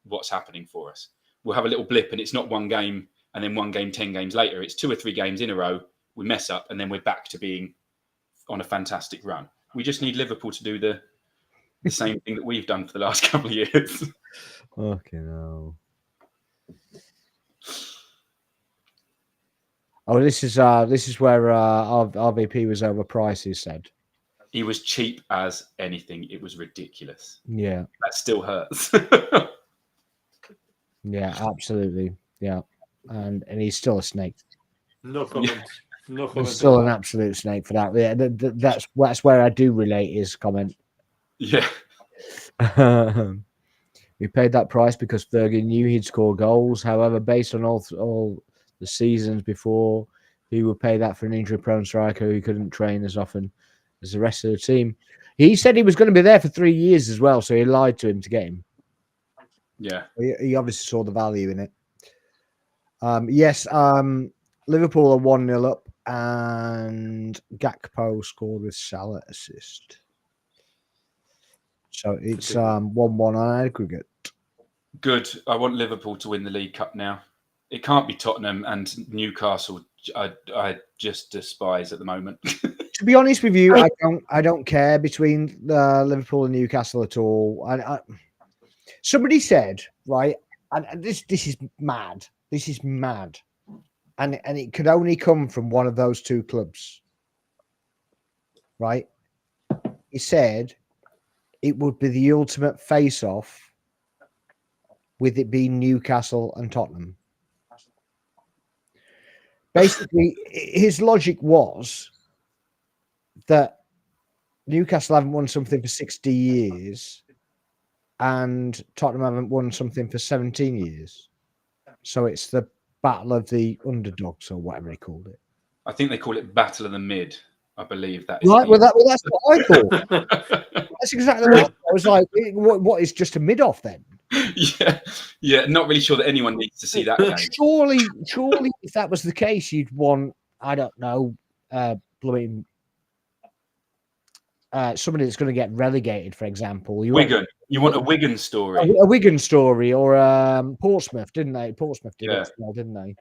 Speaker 3: what's happening for us. We'll have a little blip and it's not 1 game and then 1 game 10 games later. It's 2 or 3 games in a row. We mess up and then we're back to being on a fantastic run. We just need Liverpool to do the same thing that we've done for the last couple of years.
Speaker 1: Okay, no. Oh, this is where our RVP was overpriced, he said.
Speaker 3: He was cheap as anything. It was ridiculous.
Speaker 1: Yeah.
Speaker 3: That still hurts.
Speaker 1: Yeah, absolutely. Yeah. And he's still a snake.
Speaker 2: No comment. No
Speaker 1: He's
Speaker 2: comment.
Speaker 1: still an absolute snake for that. Yeah, that's where I do relate his comment.
Speaker 3: Yeah.
Speaker 1: We paid that price because Fergie knew he'd score goals. However, based on all the seasons before, he would pay that for an injury-prone striker who couldn't train as often as the rest of the team. He said he was going to be there for 3 years as well, so he lied to him to get him.
Speaker 3: Yeah.
Speaker 1: He obviously saw the value in it. Yes, Liverpool are 1-0 up, and Gakpo scored with Salah assist. So it's 1-1 on aggregate.
Speaker 3: Good. I want Liverpool to win the League Cup now. It can't be Tottenham and Newcastle. I just despise at the moment.
Speaker 1: To be honest with you, I don't care between Liverpool and Newcastle at all. Somebody said, right, and this is mad. This is mad, and it could only come from one of those two clubs, right? He said it would be the ultimate face-off, with it being Newcastle and Tottenham. Basically, his logic was that Newcastle haven't won something for 60 years and Tottenham haven't won something for 17 years. So it's the battle of the underdogs or whatever he called it.
Speaker 3: I think they call it Battle of the Mid. I believe that is.
Speaker 1: Right, well, that's what I thought. That's exactly what I was like. What is just a mid-off then?
Speaker 3: Yeah. Not really sure that anyone needs to see that game.
Speaker 1: Surely, if that was the case, you'd want, I don't know, blowing somebody that's going to get relegated, for example.
Speaker 3: Wigan. You want a Wigan story?
Speaker 1: A Wigan story, or Portsmouth, didn't they? Portsmouth did it, didn't they?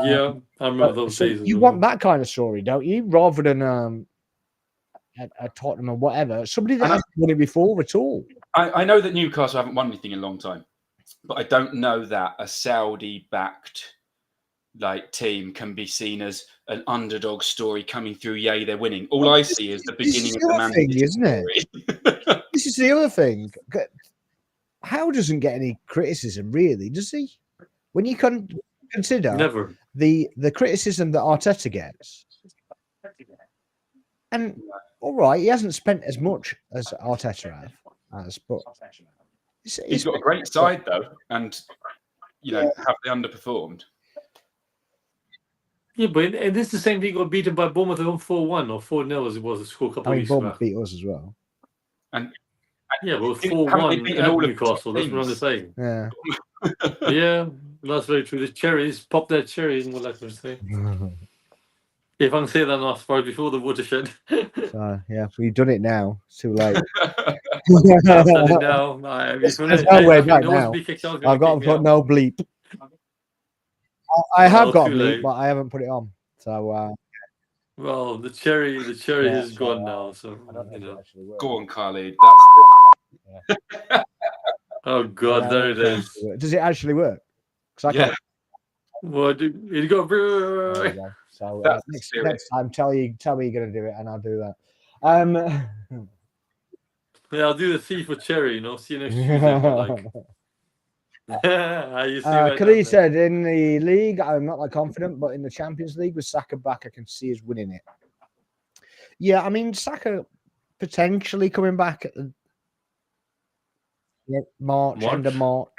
Speaker 2: Yeah, I remember those seasons.
Speaker 1: You want that kind of story, don't you? Rather than a Tottenham or whatever. Somebody that hasn't won it before at all.
Speaker 3: I know that Newcastle haven't won anything in a long time, but I don't know that a Saudi-backed team can be seen as an underdog story coming through. Yay, they're winning. All I see is the beginning of the Man City
Speaker 1: isn't it? This is the other thing. Howe doesn't get any criticism, really, does he? When you consider
Speaker 2: Never
Speaker 1: the criticism that Arteta gets, and all right, he hasn't spent as much as Arteta has, but
Speaker 3: he's got a great side though, and have they underperformed?
Speaker 2: Yeah, but it is the same thing. Got beaten by Bournemouth at 4-1 or 4-0 as it was a score a couple of weeks
Speaker 1: Bournemouth
Speaker 2: back.
Speaker 1: beat us as well.
Speaker 3: And
Speaker 2: yeah, but 4-1 at Newcastle. That's what I'm saying.
Speaker 1: Yeah.
Speaker 2: Yeah, that's very true. The cherries, pop that cherry, isn't what I can say. If I can say that enough, far before the watershed.
Speaker 1: So, yeah, we've done it now. It's too late.
Speaker 2: I've done it now.
Speaker 1: There's no way back now. I've got to put no bleep. I have got bleep,
Speaker 2: late.
Speaker 1: but I haven't put it on. So,
Speaker 2: well, the cherry is gone now. So
Speaker 3: go on, Khalid.
Speaker 1: That's
Speaker 2: oh God, there it is.
Speaker 1: Does it actually work?
Speaker 3: Yeah.
Speaker 2: Well, it got.
Speaker 1: So next time, tell me you're going to do it, and I'll do that.
Speaker 2: Yeah, I'll do the thief with cherry. See you next Tuesday.
Speaker 1: Khalid said, in the league, I'm not that confident, but in the Champions League with Saka back, I can see us winning it. Yeah, I mean, Saka potentially coming back at the end of March.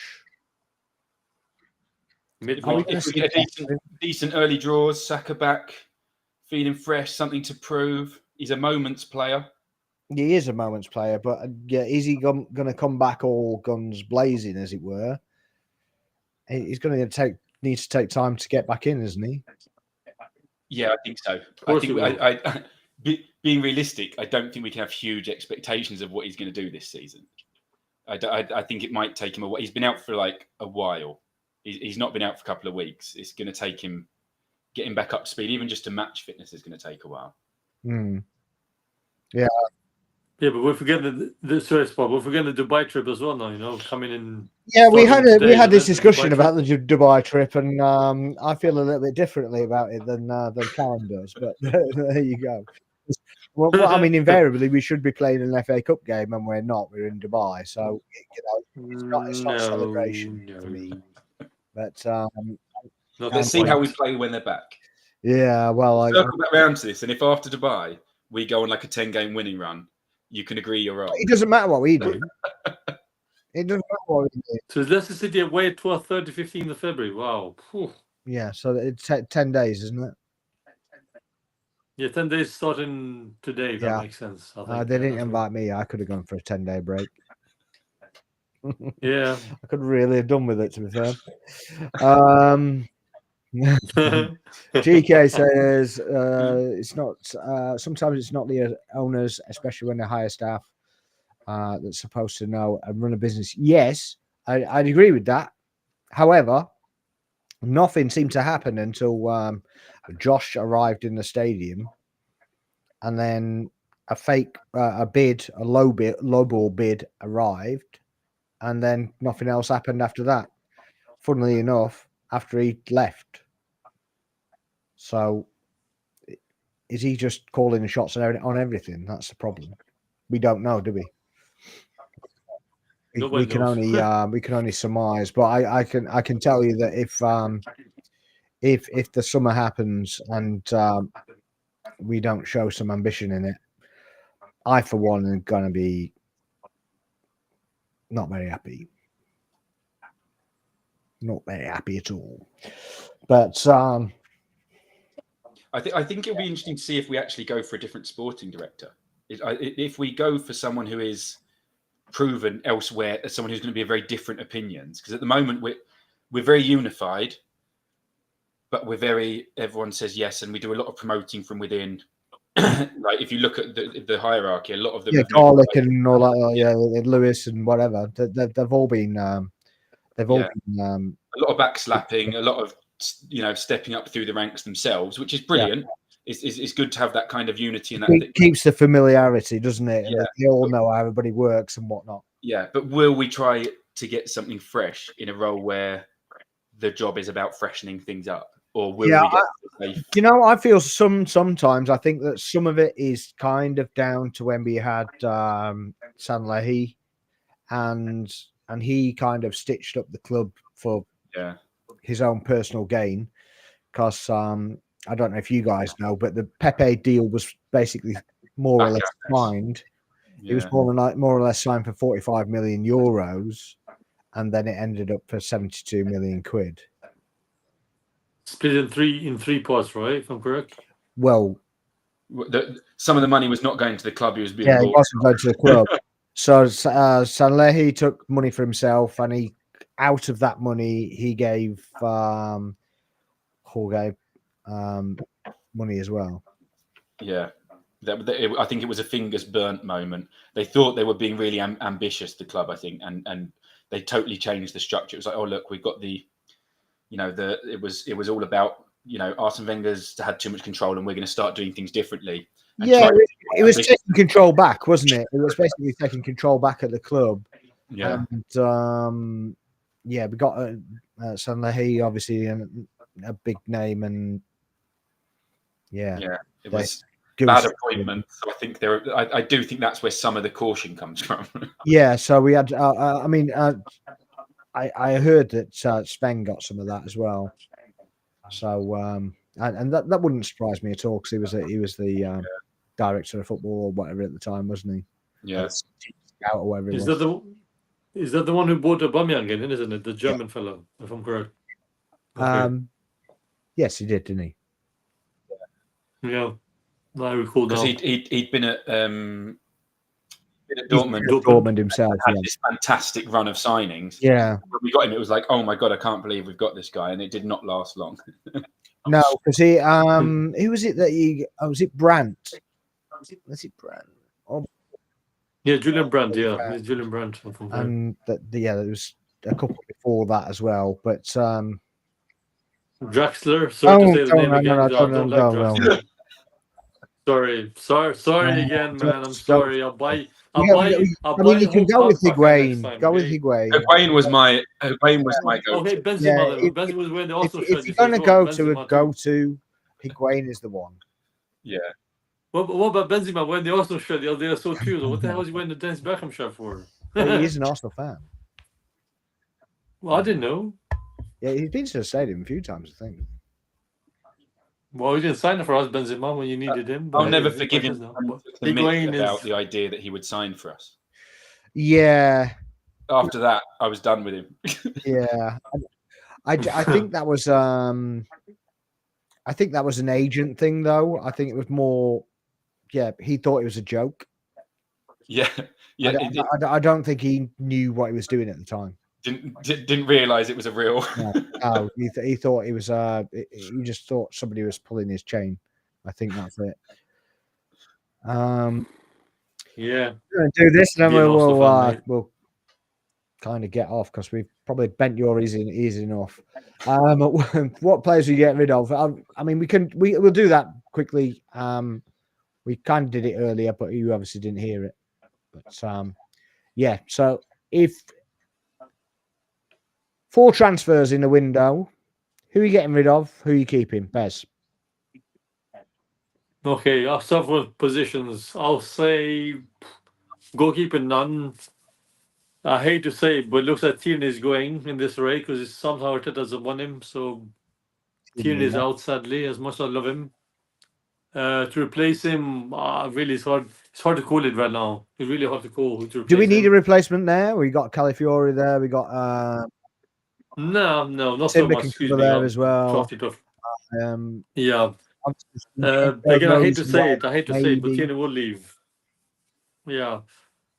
Speaker 3: Mid-March. If we get decent early draws, Saka back, feeling fresh, something to prove. He's a moments player.
Speaker 1: He is a moments player, but is he going to come back all guns blazing, as it were? He's going to need to take time to get back in, isn't he?
Speaker 3: Yeah, I think so. I think being realistic, I don't think we can have huge expectations of what he's going to do this season. I think it might take him a while. He's been out for a while. He's not been out for a couple of weeks. It's going to take him getting back up to speed. Even just to match fitness is going to take a while.
Speaker 1: Yeah.
Speaker 2: Yeah, but we're forgetting we're forgetting the Dubai trip as well now, coming in.
Speaker 1: Yeah, we had this discussion about the Dubai trip, and I feel a little bit differently about it than Karen does, but there you go. Well, I mean, invariably, we should be playing an FA Cup game, and we're not. We're in Dubai, so it's not a celebration for me. But
Speaker 3: let's see how we play when they're back.
Speaker 1: Yeah, well,
Speaker 3: Circle back round to this, and if after Dubai we go on like a 10-game winning run, you can agree you're wrong.
Speaker 1: it doesn't matter what we do. It doesn't matter what we do.
Speaker 2: So Leicester City away 12th, 30, 15th of February. Wow. Whew.
Speaker 1: Yeah, so it's 10 days, isn't it?
Speaker 2: Yeah, 10 days starting today. That
Speaker 1: Yeah.
Speaker 2: makes sense. I think.
Speaker 1: They didn't
Speaker 2: that's
Speaker 1: invite me. I could have gone for a 10-day break.
Speaker 2: right. Yeah.
Speaker 1: I could really have done with it, to be fair. GK says it's not. Sometimes it's not the owners, especially when they hire staff, that's supposed to know and run a business. Yes, I'd agree with that. However, nothing seemed to happen until Josh arrived in the stadium, and then a fake, a lowball bid arrived, and then nothing else happened after that. Funnily enough, after he left. So, is he just calling the shots on everything? That's the problem. We don't know, do we? We can only surmise. But I can tell you that if the summer happens and we don't show some ambition in it, I for one am going to be not very happy. Not very happy at all. But
Speaker 3: I think it'll be interesting to see if we actually go for a different sporting director. If we go for someone who is proven elsewhere as someone who's going to be a very different opinions, because at the moment we're very unified, but everyone says yes, and we do a lot of promoting from within. Like if you look at the hierarchy, a lot of them,
Speaker 1: Garlic and all that, Lewis and whatever, they've all been a lot
Speaker 3: of backslapping, a lot of stepping up through the ranks themselves, which is brilliant. It's good to have that kind of unity, and that
Speaker 1: keeps the familiarity, doesn't it? Yeah. They all know how everybody works and whatnot.
Speaker 3: Yeah, but will we try to get something fresh in a role where the job is about freshening things up, or will we get?
Speaker 1: I feel sometimes I think that some of it is kind of down to when we had Sanlehi, and he kind of stitched up the club for his own personal gain, because I don't know if you guys know, but the Pepe deal was basically more or less signed. It was more or less signed for 45 million euros, and then it ended up for 72 million quid.
Speaker 2: Split in three parts, right? If I'm correct.
Speaker 1: Well,
Speaker 3: some of the money was not going to the club; it was being
Speaker 1: it wasn't going to the club. So Sanlehi took money for himself, and out of that money he gave Jorge money as well.
Speaker 3: Yeah, I think it was a fingers burnt moment. They thought they were being really ambitious, the club, I think, and they totally changed the structure. It was like, oh look, we've got it was all about Arsene Wenger's had too much control, and we're going to start doing things differently.
Speaker 1: It was taking control back, wasn't it? It was basically taking control back at the club.
Speaker 3: Yeah,
Speaker 1: and we got Sanlehi, obviously a big name, and
Speaker 3: it was bad appointment. So I think I do think that's where some of the caution comes from.
Speaker 1: So we had. I heard that Sven got some of that as well. So and that wouldn't surprise me at all, because he was the director of football or whatever at the time, wasn't he?
Speaker 3: Yeah.
Speaker 1: Scout or whatever.
Speaker 2: Is that the one who bought Aubameyang in, isn't it? The German fellow, if I'm correct. Okay.
Speaker 1: Yes, he did, didn't he?
Speaker 2: Yeah, I recall
Speaker 3: because
Speaker 2: now.
Speaker 3: he'd been at Dortmund
Speaker 1: himself.
Speaker 3: Had this fantastic run of signings.
Speaker 1: Yeah.
Speaker 3: When we got him, it was like, oh my god, I can't believe we've got this guy, and it did not last long.
Speaker 1: No, because he who was it that he? Oh, was it Brandt? Was it Brandt? Oh,
Speaker 2: yeah, Julian Brandt. Yeah, it's Julian Brandt.
Speaker 1: And there was a couple before that as well, but
Speaker 2: Draxler. Sorry to say the name again.
Speaker 1: No.
Speaker 2: Sorry again, man. I'm sorry. I'll buy.
Speaker 1: You can go with Higuain. Go with Higuain.
Speaker 3: Higuain was my go-to.
Speaker 2: Okay, Benzema. Benzema was wearing the Arsenal shirt.
Speaker 1: If you're gonna go to, Higuain is the one.
Speaker 3: Yeah.
Speaker 2: What about Benzema wearing the Arsenal shirt the other day? I saw too. What the hell is he wearing the Dennis Beckham shirt for?
Speaker 1: Well, he is an Arsenal fan.
Speaker 2: Well, I didn't know.
Speaker 1: Yeah, he's been to the stadium a few times, I think.
Speaker 2: Well, he didn't sign for us, Benzema, when you needed him.
Speaker 3: I'll
Speaker 2: But
Speaker 3: never
Speaker 2: anyways,
Speaker 3: forgive him about the idea that he would sign for us.
Speaker 1: Yeah.
Speaker 3: After that, I was done with him.
Speaker 1: Yeah. I think that was I think that was an agent thing, though. I think it was more. Yeah, he thought it was a joke.
Speaker 3: Yeah.
Speaker 1: I don't think he knew what he was doing at the time.
Speaker 3: Didn't realize it was a real.
Speaker 1: No, he thought it was. He just thought somebody was pulling his chain. I think that's it.
Speaker 2: yeah,
Speaker 1: we're gonna do this, and then
Speaker 2: Be an Arsenal fan, mate.
Speaker 1: we'll kind of get off because we've probably bent your easy enough. What players are you getting rid of? I mean, we'll do that quickly. We kind of did it earlier, but you obviously didn't hear it. But yeah. So if 4 transfers in the window, who are you getting rid of? Who are you keeping, Bez?
Speaker 2: Okay, I'll start with positions. I'll say goalkeeper none. I hate to say it, but it looks like Tierney is going in this race because somehow Arteta doesn't want him. So Tierney is out, sadly, as much as I love him. To replace him, really, it's hard. It's hard to call it right now. It's really hard to call who to replace.
Speaker 1: Do we need a replacement there? We got Calafiori there. We got
Speaker 2: no, not so much. Excuse me,
Speaker 1: there as well.
Speaker 2: Tough.
Speaker 1: Yeah.
Speaker 2: Again, I hate to say it, but
Speaker 1: maybe.
Speaker 2: Tierney will leave. Yeah.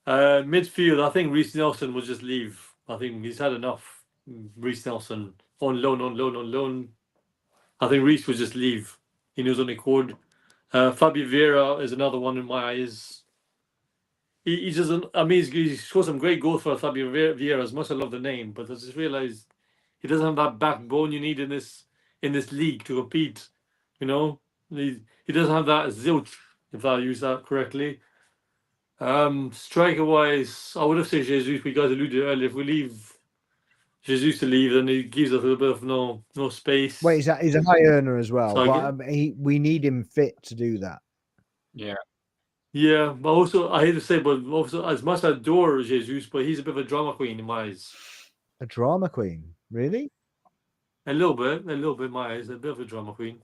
Speaker 2: Midfield, I think Reece Nelson will just leave. I think he's had enough. Reece Nelson on loan. I think Reece will just leave. He knows on the accord. Fabio Vieira is another one in my eyes. He doesn't. I mean, he scored some great goals for Fabio Vieira. As much as I love the name, but I just realized he doesn't have that backbone you need in this league to compete. You know, he doesn't have that zilch, if I use that correctly. Striker wise, I would have said Jesus. We guys alluded earlier. If we leave Jesus to leave, then he gives us a little bit of no space.
Speaker 1: Wait, he's a high earner as well. So but we need him fit to do that.
Speaker 2: Yeah, but also I hate to say, but also as much as I adore Jesus, but he's a bit of a drama queen in my eyes.
Speaker 1: A drama queen, really?
Speaker 2: A little bit in my eyes, a bit of a drama queen.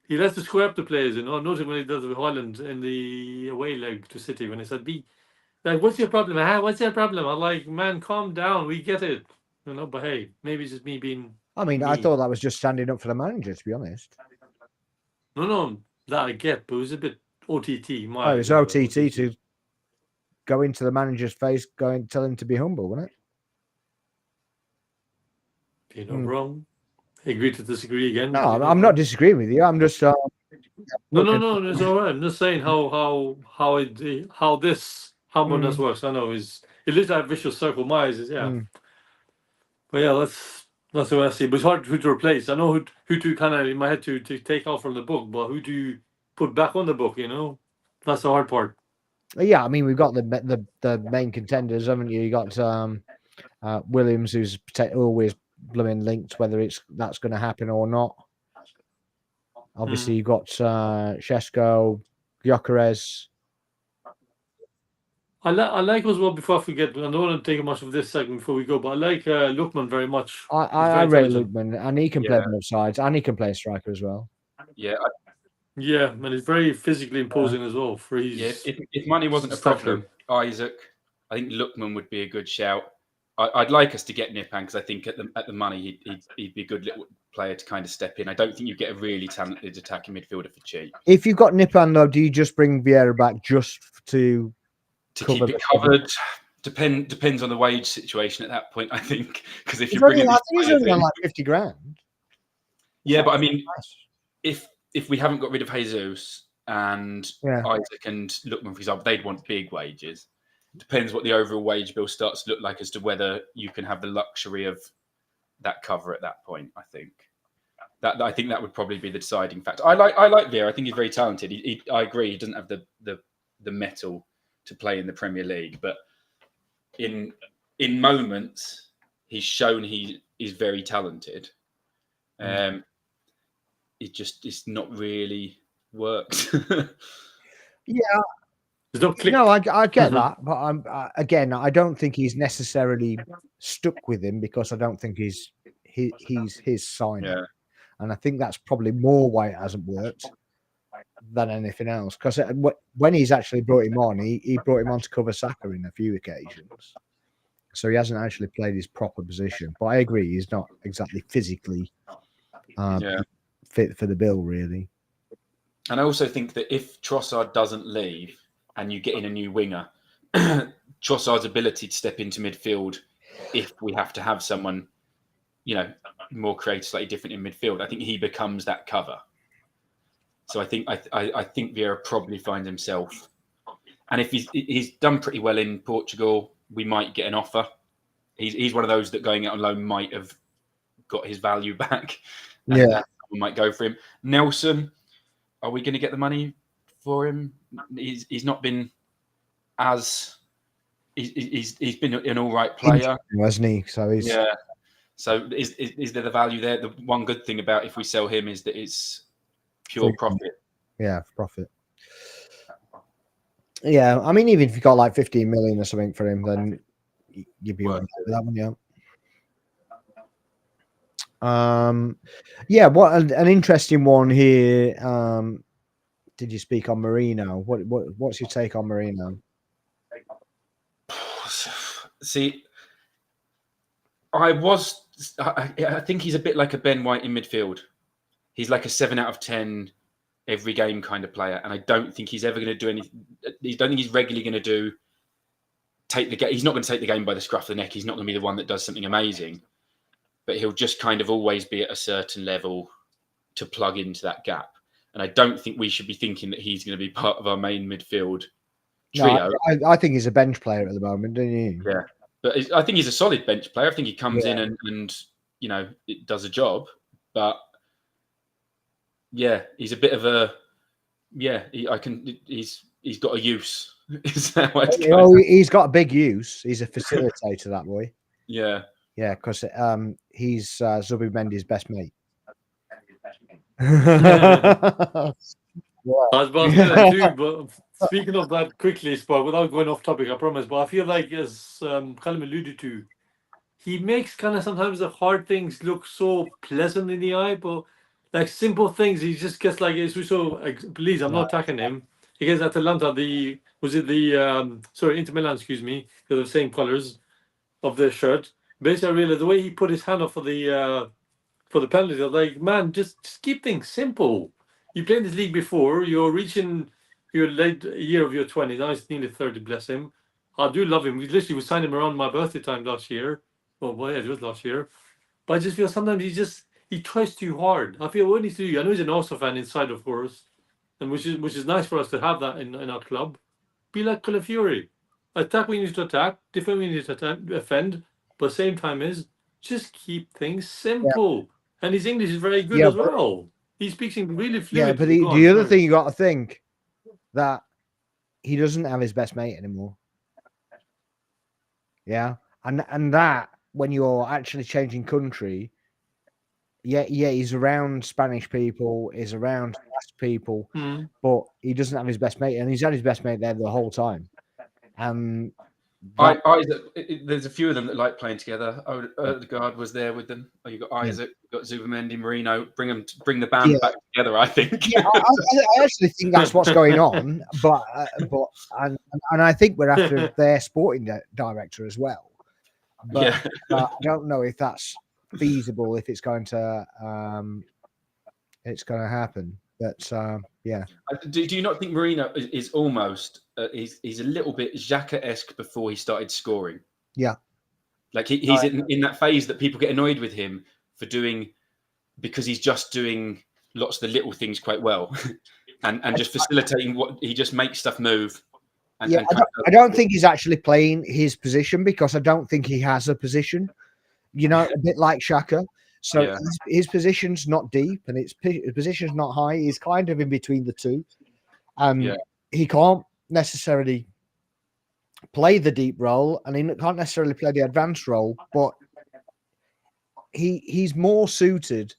Speaker 2: He likes to square up the players, you know. I noticed when he does with Holland in the away leg to City when he said, like, what's your problem? What's your problem? I'm like, man, calm down. We get it. You know, but hey, maybe it's just me being.
Speaker 1: I mean, I thought that was just standing up for the manager, to be honest.
Speaker 2: No, that I get, but it was a bit OTT.
Speaker 1: It was OTT to go into the manager's face, go and tell him to be humble, wasn't it?
Speaker 2: You're not wrong. Agree to disagree again.
Speaker 1: No, I'm not disagreeing with you. I'm just.
Speaker 2: No, it's all right. I'm just saying how this humbleness works. I know it looks like a vicious circle. My eyes is but yeah, that's what I see. But it's hard who to replace. I know who to kind of in my head to take out from the book, but who do you put back on the book? You know, that's the hard part.
Speaker 1: Yeah, I mean we've got the main contenders, haven't you? You got Williams, who's always blooming linked, whether that's going to happen or not. Obviously, you've got Šeško, Gyökeres.
Speaker 2: I like as well. Before I forget, I don't want to take much of this segment before we go, but I like Lookman very much.
Speaker 1: I rate Lookman, and he can play both sides, and he can play a striker as well.
Speaker 3: Yeah.
Speaker 2: And he's very physically imposing as well. For his
Speaker 3: if money wasn't a problem, Isaac, I think Lookman would be a good shout. I'd like us to get Nipan because I think at the money he'd be a good little player to kind of step in. I don't think you get a really talented attacking midfielder for cheap.
Speaker 1: If you've got Nipan though, do you just bring Vieira back just to
Speaker 3: keep it covered? Depends on the wage situation at that point. I think because if you're
Speaker 1: bringing, I think he's only on like 50 grand.
Speaker 3: Yeah, but I mean, if we haven't got rid of Jesus and Isaac and Lookman, for example, they'd want big wages. Depends what the overall wage bill starts to look like as to whether you can have the luxury of that cover at that point. I think that would probably be the deciding factor. I like Vieira. I think he's very talented. I agree. He doesn't have the mettle to play in the Premier League, but in moments he's shown he is very talented. It's not really worked.
Speaker 1: Yeah.
Speaker 2: No,
Speaker 1: I get that, but I don't think he's necessarily stuck with him because I don't think he's his sign.
Speaker 3: Yeah.
Speaker 1: and I think that's probably more why it hasn't worked than anything else. Because when he's actually brought him on, he brought him on to cover Saka in a few occasions, so he hasn't actually played his proper position. But I agree, he's not exactly physically fit for the bill, really.
Speaker 3: And I also think that if Trossard doesn't leave and you get in a new winger, Trossard's ability to step into midfield, if we have to have someone, more creative, slightly different in midfield, I think he becomes that cover. So I think Vieira probably finds himself, and if he's done pretty well in Portugal, we might get an offer. He's one of those that going out on loan might have got his value back. And we might go for him. Nelson, are we going to get the money for him? He's not been as he's been an all right player,
Speaker 1: hasn't he? So he's
Speaker 3: So is there the value there? The one good thing about if we sell him is that it's pure profit.
Speaker 1: Yeah, profit. Yeah, I mean, even if you got like 15 million or something for him, then you'd be worth with that one, yeah. What an interesting one here. Did you speak on Marino? What's your take on Marino?
Speaker 3: See, I think he's a bit like a Ben White in midfield. He's like a 7 out of 10 every game kind of player, and I don't think he's ever going to do anything. I don't think he's regularly going to take the game. He's not going to take the game by the scruff of the neck. He's not going to be the one that does something amazing, but he'll just kind of always be at a certain level to plug into that gap. And I don't think we should be thinking that he's going to be part of our main midfield trio.
Speaker 1: No, I think he's a bench player at the moment, don't you?
Speaker 3: Yeah, but I think he's a solid bench player. I think he comes in and it does a job. But yeah, he's a bit of a he's got a use. Is that what
Speaker 1: he's got a big use. He's a facilitator, that boy.
Speaker 3: Yeah.
Speaker 1: Yeah, because he's Zubimendi's best mate.
Speaker 2: I was about to say that too, but speaking of that quickly, Spot, without going off topic, I promise, but I feel like, as Callum alluded to, he makes kind of sometimes the hard things look so pleasant in the eye, but like simple things, he just gets like, please, I'm not attacking him. He gets Atalanta, Inter Milan, excuse me, because of the same colours of their shirt. Basically, I realized the way he put his hand up for the penalties, I was like, man, just keep things simple. You played this league before, you're reaching your late year of your 20s, now he's nearly 30, bless him. I do love him. We signed him around my birthday time last year. Well, yeah, it was last year. But I just feel sometimes he tries too hard. I feel what he needs to do, I know he's an Arsenal fan inside, of course, and which is nice for us to have that in our club. Be like Calafiori. Attack when you need to attack, defend when you need to defend, but same time is just keep things simple. Yeah. And his English is very good as well. He speaks really fluent.
Speaker 1: Yeah, but the other thing you got to think that he doesn't have his best mate anymore. Yeah, and that when you're actually changing country, he's around Spanish people, he's around people, but he doesn't have his best mate, and he's had his best mate there the whole time.
Speaker 3: There's a few of them that like playing together. Odegaard was there with them. You got Isaac, you got Zubimendi, Marino. Bring the band back together. I think.
Speaker 1: Yeah, I actually think that's what's going on. But I think we're after their sporting director as well. But I don't know if that's feasible. If it's going to happen. But yeah.
Speaker 3: Do you not think Marino is almost he's a little bit Xhaka-esque before he started scoring?
Speaker 1: Yeah,
Speaker 3: like he's in that phase that people get annoyed with him for doing, because he's just doing lots of the little things quite well, and just facilitating what he just makes stuff move.
Speaker 1: I don't think he's actually playing his position, because I don't think he has a position. A bit like Xhaka. So his position's not deep and his position's not high. He's kind of in between the two. He can't necessarily play the deep role and he can't necessarily play the advanced role, but he's more suited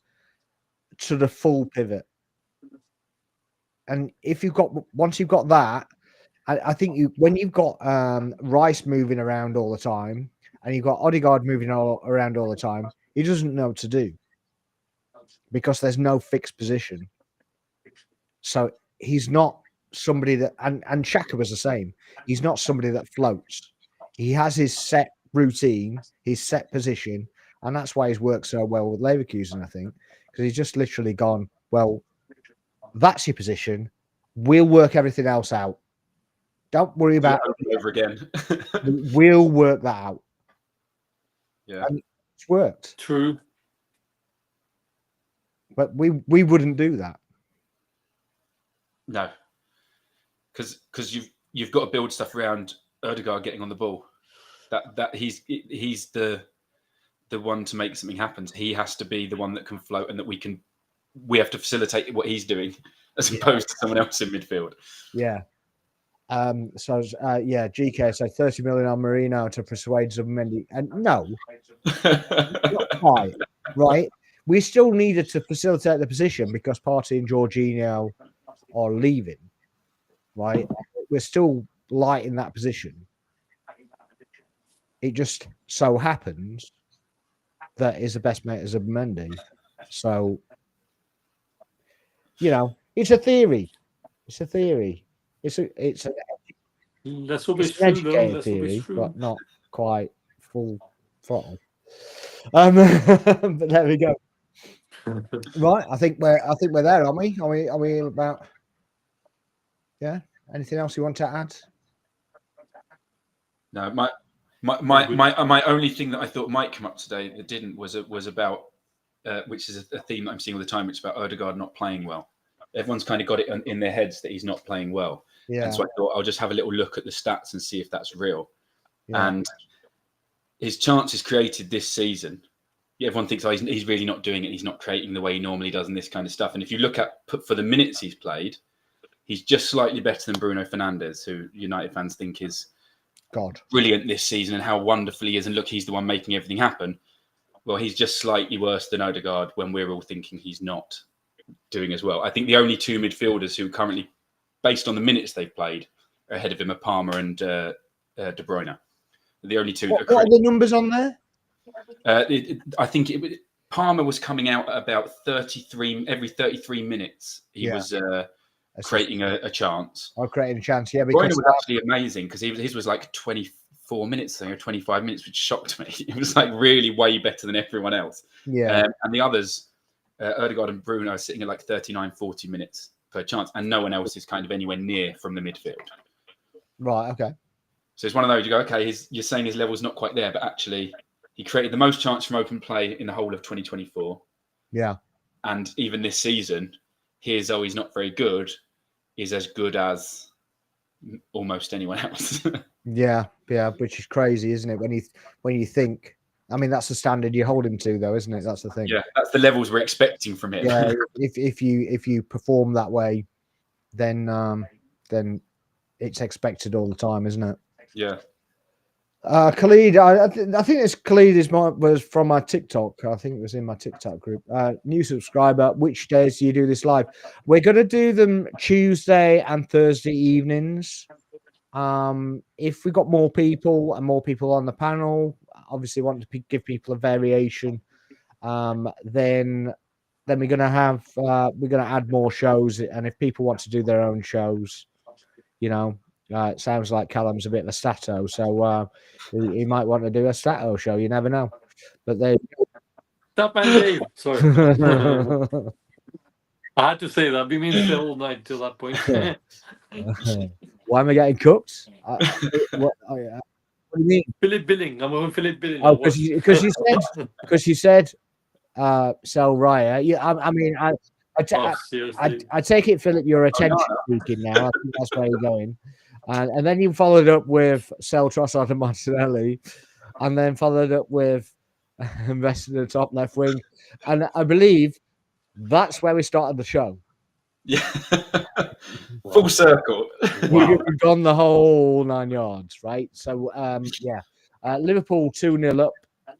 Speaker 1: to the full pivot. And once you've got that, I think when you've got Rice moving around all the time and you've got Odegaard moving around all the time, he doesn't know what to do. because there's no fixed position. So he's not somebody that, and Xhaka was the same. He's not somebody that floats. He has his set routine, his set position, and that's why he's worked so well with Leverkusen, I think, because he's just literally gone, well, that's your position. We'll work everything else out. Don't worry about
Speaker 3: it over again.
Speaker 1: We'll work that out.
Speaker 3: Yeah,
Speaker 1: and it's worked.
Speaker 2: True.
Speaker 1: But we wouldn't do that.
Speaker 3: No, because you've got to build stuff around Ødegaard getting on the ball. That he's the one to make something happen. He has to be the one that can float, and that we have to facilitate what he's doing as opposed to someone else in midfield.
Speaker 1: Yeah. GK, so 30 million on Marino to persuade Zubimendi. And no, not quite, right? We still needed to facilitate the position because Partey and Jorginho are leaving, right? We're still light in that position. It just so happens that is the best mate as Zubimendi. So, it's a theory. It's a theory. It's an educated theory, but not quite full throttle. But there we go. Right, I think we're there, aren't we? Are we about? Yeah. Anything else you want to add?
Speaker 3: No, my only thing that I thought might come up today that didn't was about which is a theme that I'm seeing all the time, which is about Ødegaard not playing well. Everyone's kind of got it in their heads that he's not playing well. Yeah. And so I thought I'll just have a little look at the stats and see if that's real. Yeah. And his chances created this season, everyone thinks, he's really not doing it. He's not creating the way he normally does and this kind of stuff. And if you look at for the minutes he's played, he's just slightly better than Bruno Fernandes, who United fans think is brilliant this season and how wonderful he is. And look, he's the one making everything happen. Well, he's just slightly worse than Ødegaard when we're all thinking he's not doing as well. I think the only two midfielders who currently, based on the minutes they've played, are ahead of him are Palmer and De Bruyne. The only two.
Speaker 1: What are the numbers on there?
Speaker 3: I think Palmer was coming out at about 33 every 33 minutes. He was creating a chance.
Speaker 1: Creating a chance, yeah.
Speaker 3: Because Bruyne was actually amazing because his was like 24 minutes or 25 minutes, which shocked me. It was like really way better than everyone else.
Speaker 1: Yeah.
Speaker 3: And the others, Ødegaard and Bruno, are sitting at like 39, 40 minutes per chance, and no one else is kind of anywhere near from the midfield.
Speaker 1: Right. Okay.
Speaker 3: So it's one of those you go, okay, you're saying his level's not quite there, but actually he created the most chance from open play in the whole of 2024.
Speaker 1: Yeah.
Speaker 3: And even this season, he's not very good, is as good as almost anyone else.
Speaker 1: Yeah, which is crazy, isn't it? When you think, I mean, that's the standard you hold him to, though, isn't it? That's the thing.
Speaker 3: Yeah, that's the levels we're expecting from him.
Speaker 1: Yeah, if you perform that way, then it's expected all the time, isn't it?
Speaker 3: Yeah.
Speaker 1: Khalid, I think this Khalid was from my TikTok. I think it was in my TikTok group. New subscriber. Which days do you do this live? We're going to do them Tuesday and Thursday evenings. If we got more people and more people on the panel, obviously want to give people a variation. Then we're going to add more shows, and if people want to do their own shows, it sounds like Callum's a bit of a stato, so he might want to do a stato show. You never know. But they
Speaker 2: Stop and Dave. Sorry. I had to say that. I've been meaning to say all night till that point.
Speaker 1: Why am I getting cooked? What do you mean?
Speaker 2: Philip Billing. I'm going Philip Billing.
Speaker 1: Oh, because you said sell Raya. Yeah, I mean, I take it, Philip, you're attention seeking now. I think that's where you're going. And then you followed up with sell Trossard and Martinelli, and then followed up with invest in the top left wing. And I believe that's where we started the show.
Speaker 3: Yeah. Full circle.
Speaker 1: Wow. We've gone the whole 9 yards, right? So, Liverpool 2-0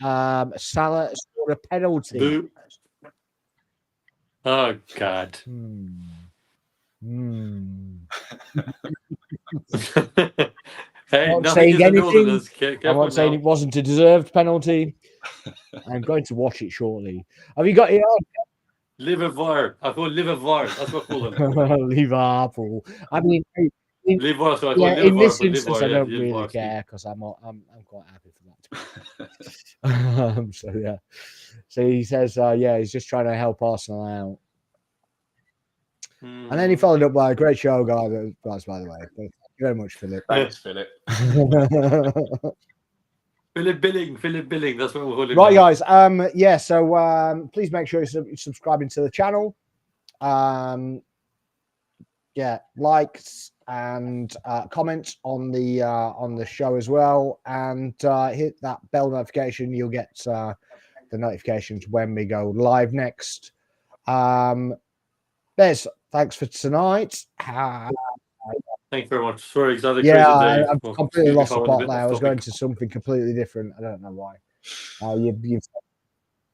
Speaker 1: up. Salah scored a penalty.
Speaker 2: Boo. Oh, God. Hey,
Speaker 1: I'm not
Speaker 2: nothing
Speaker 1: saying
Speaker 2: is
Speaker 1: anything. I'm not saying it wasn't a deserved penalty. I'm going to watch it shortly. Have you got it on?
Speaker 2: Liverpool. I call Liverpool. That's what I call them.
Speaker 1: Liverpool. I mean,
Speaker 2: Liverpool. So I call
Speaker 1: yeah, in
Speaker 2: Liverpool.
Speaker 1: this
Speaker 2: But
Speaker 1: instance,
Speaker 2: Liverpool,
Speaker 1: I
Speaker 2: yeah,
Speaker 1: don't
Speaker 2: Liverpool,
Speaker 1: really
Speaker 2: excuse me.
Speaker 1: care because I'm quite happy for that. So yeah, so he says, yeah, he's just trying to help Arsenal out. And then he followed up by a great show, guys, by the way. Thank you very much, Philip.
Speaker 3: Thanks, Philip.
Speaker 2: Philip Billing. That's what we're calling.
Speaker 1: Right, guys. Yeah. So please make sure you're subscribing to the channel. Yeah, likes and comments on the show as well, and hit that bell notification. You'll get the notifications when we go live next. Bez, thanks for tonight.
Speaker 2: Thanks very much. Sorry, exactly.
Speaker 1: Yeah, I've
Speaker 2: Well,
Speaker 1: completely lost the
Speaker 2: excuse me,
Speaker 1: plot there. I was going to something completely different. I don't know why. You've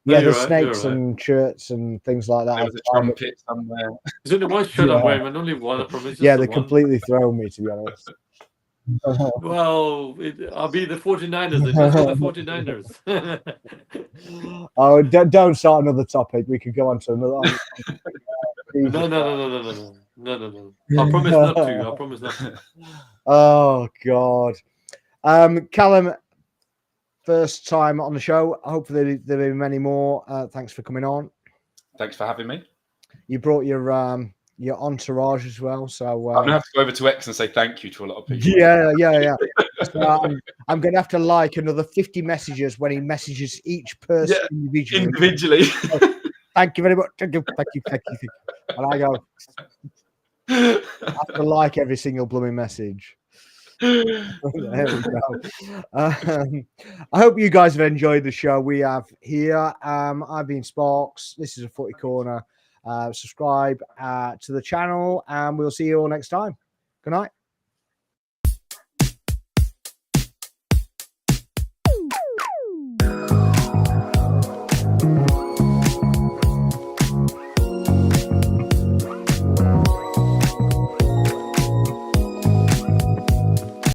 Speaker 2: No,
Speaker 1: the
Speaker 2: you're right,
Speaker 1: snakes
Speaker 2: you're right.
Speaker 1: and shirts and things like that.
Speaker 3: There was a trumpet somewhere.
Speaker 2: There's only one shirt
Speaker 1: Yeah.
Speaker 2: I'm wearing, and only one. I promise.
Speaker 1: Yeah,
Speaker 2: Just
Speaker 1: they
Speaker 2: the one.
Speaker 1: completely throw me, to be honest.
Speaker 2: Well, I'll be the 49ers. Then. Let's go the 49ers.
Speaker 1: Oh, don't start another topic. We could go on to another.
Speaker 2: No. I promise not to. I promise not to.
Speaker 1: Oh God, Callum, first time on the show. Hopefully there'll be many more. Thanks for coming on.
Speaker 3: Thanks for having me.
Speaker 1: You brought your entourage as well, so
Speaker 3: I'm gonna have to go over to X and say thank you to a lot of people.
Speaker 1: Yeah. So, I'm gonna have to like another 50 messages when he messages each person individually. Thank you very much. Thank you. And I go, I have to like every single blooming message. There we go. I hope you guys have enjoyed the show we have here. I've been Sparks. This is a Footy Corner. Subscribe to the channel, and we'll see you all next time. Good night.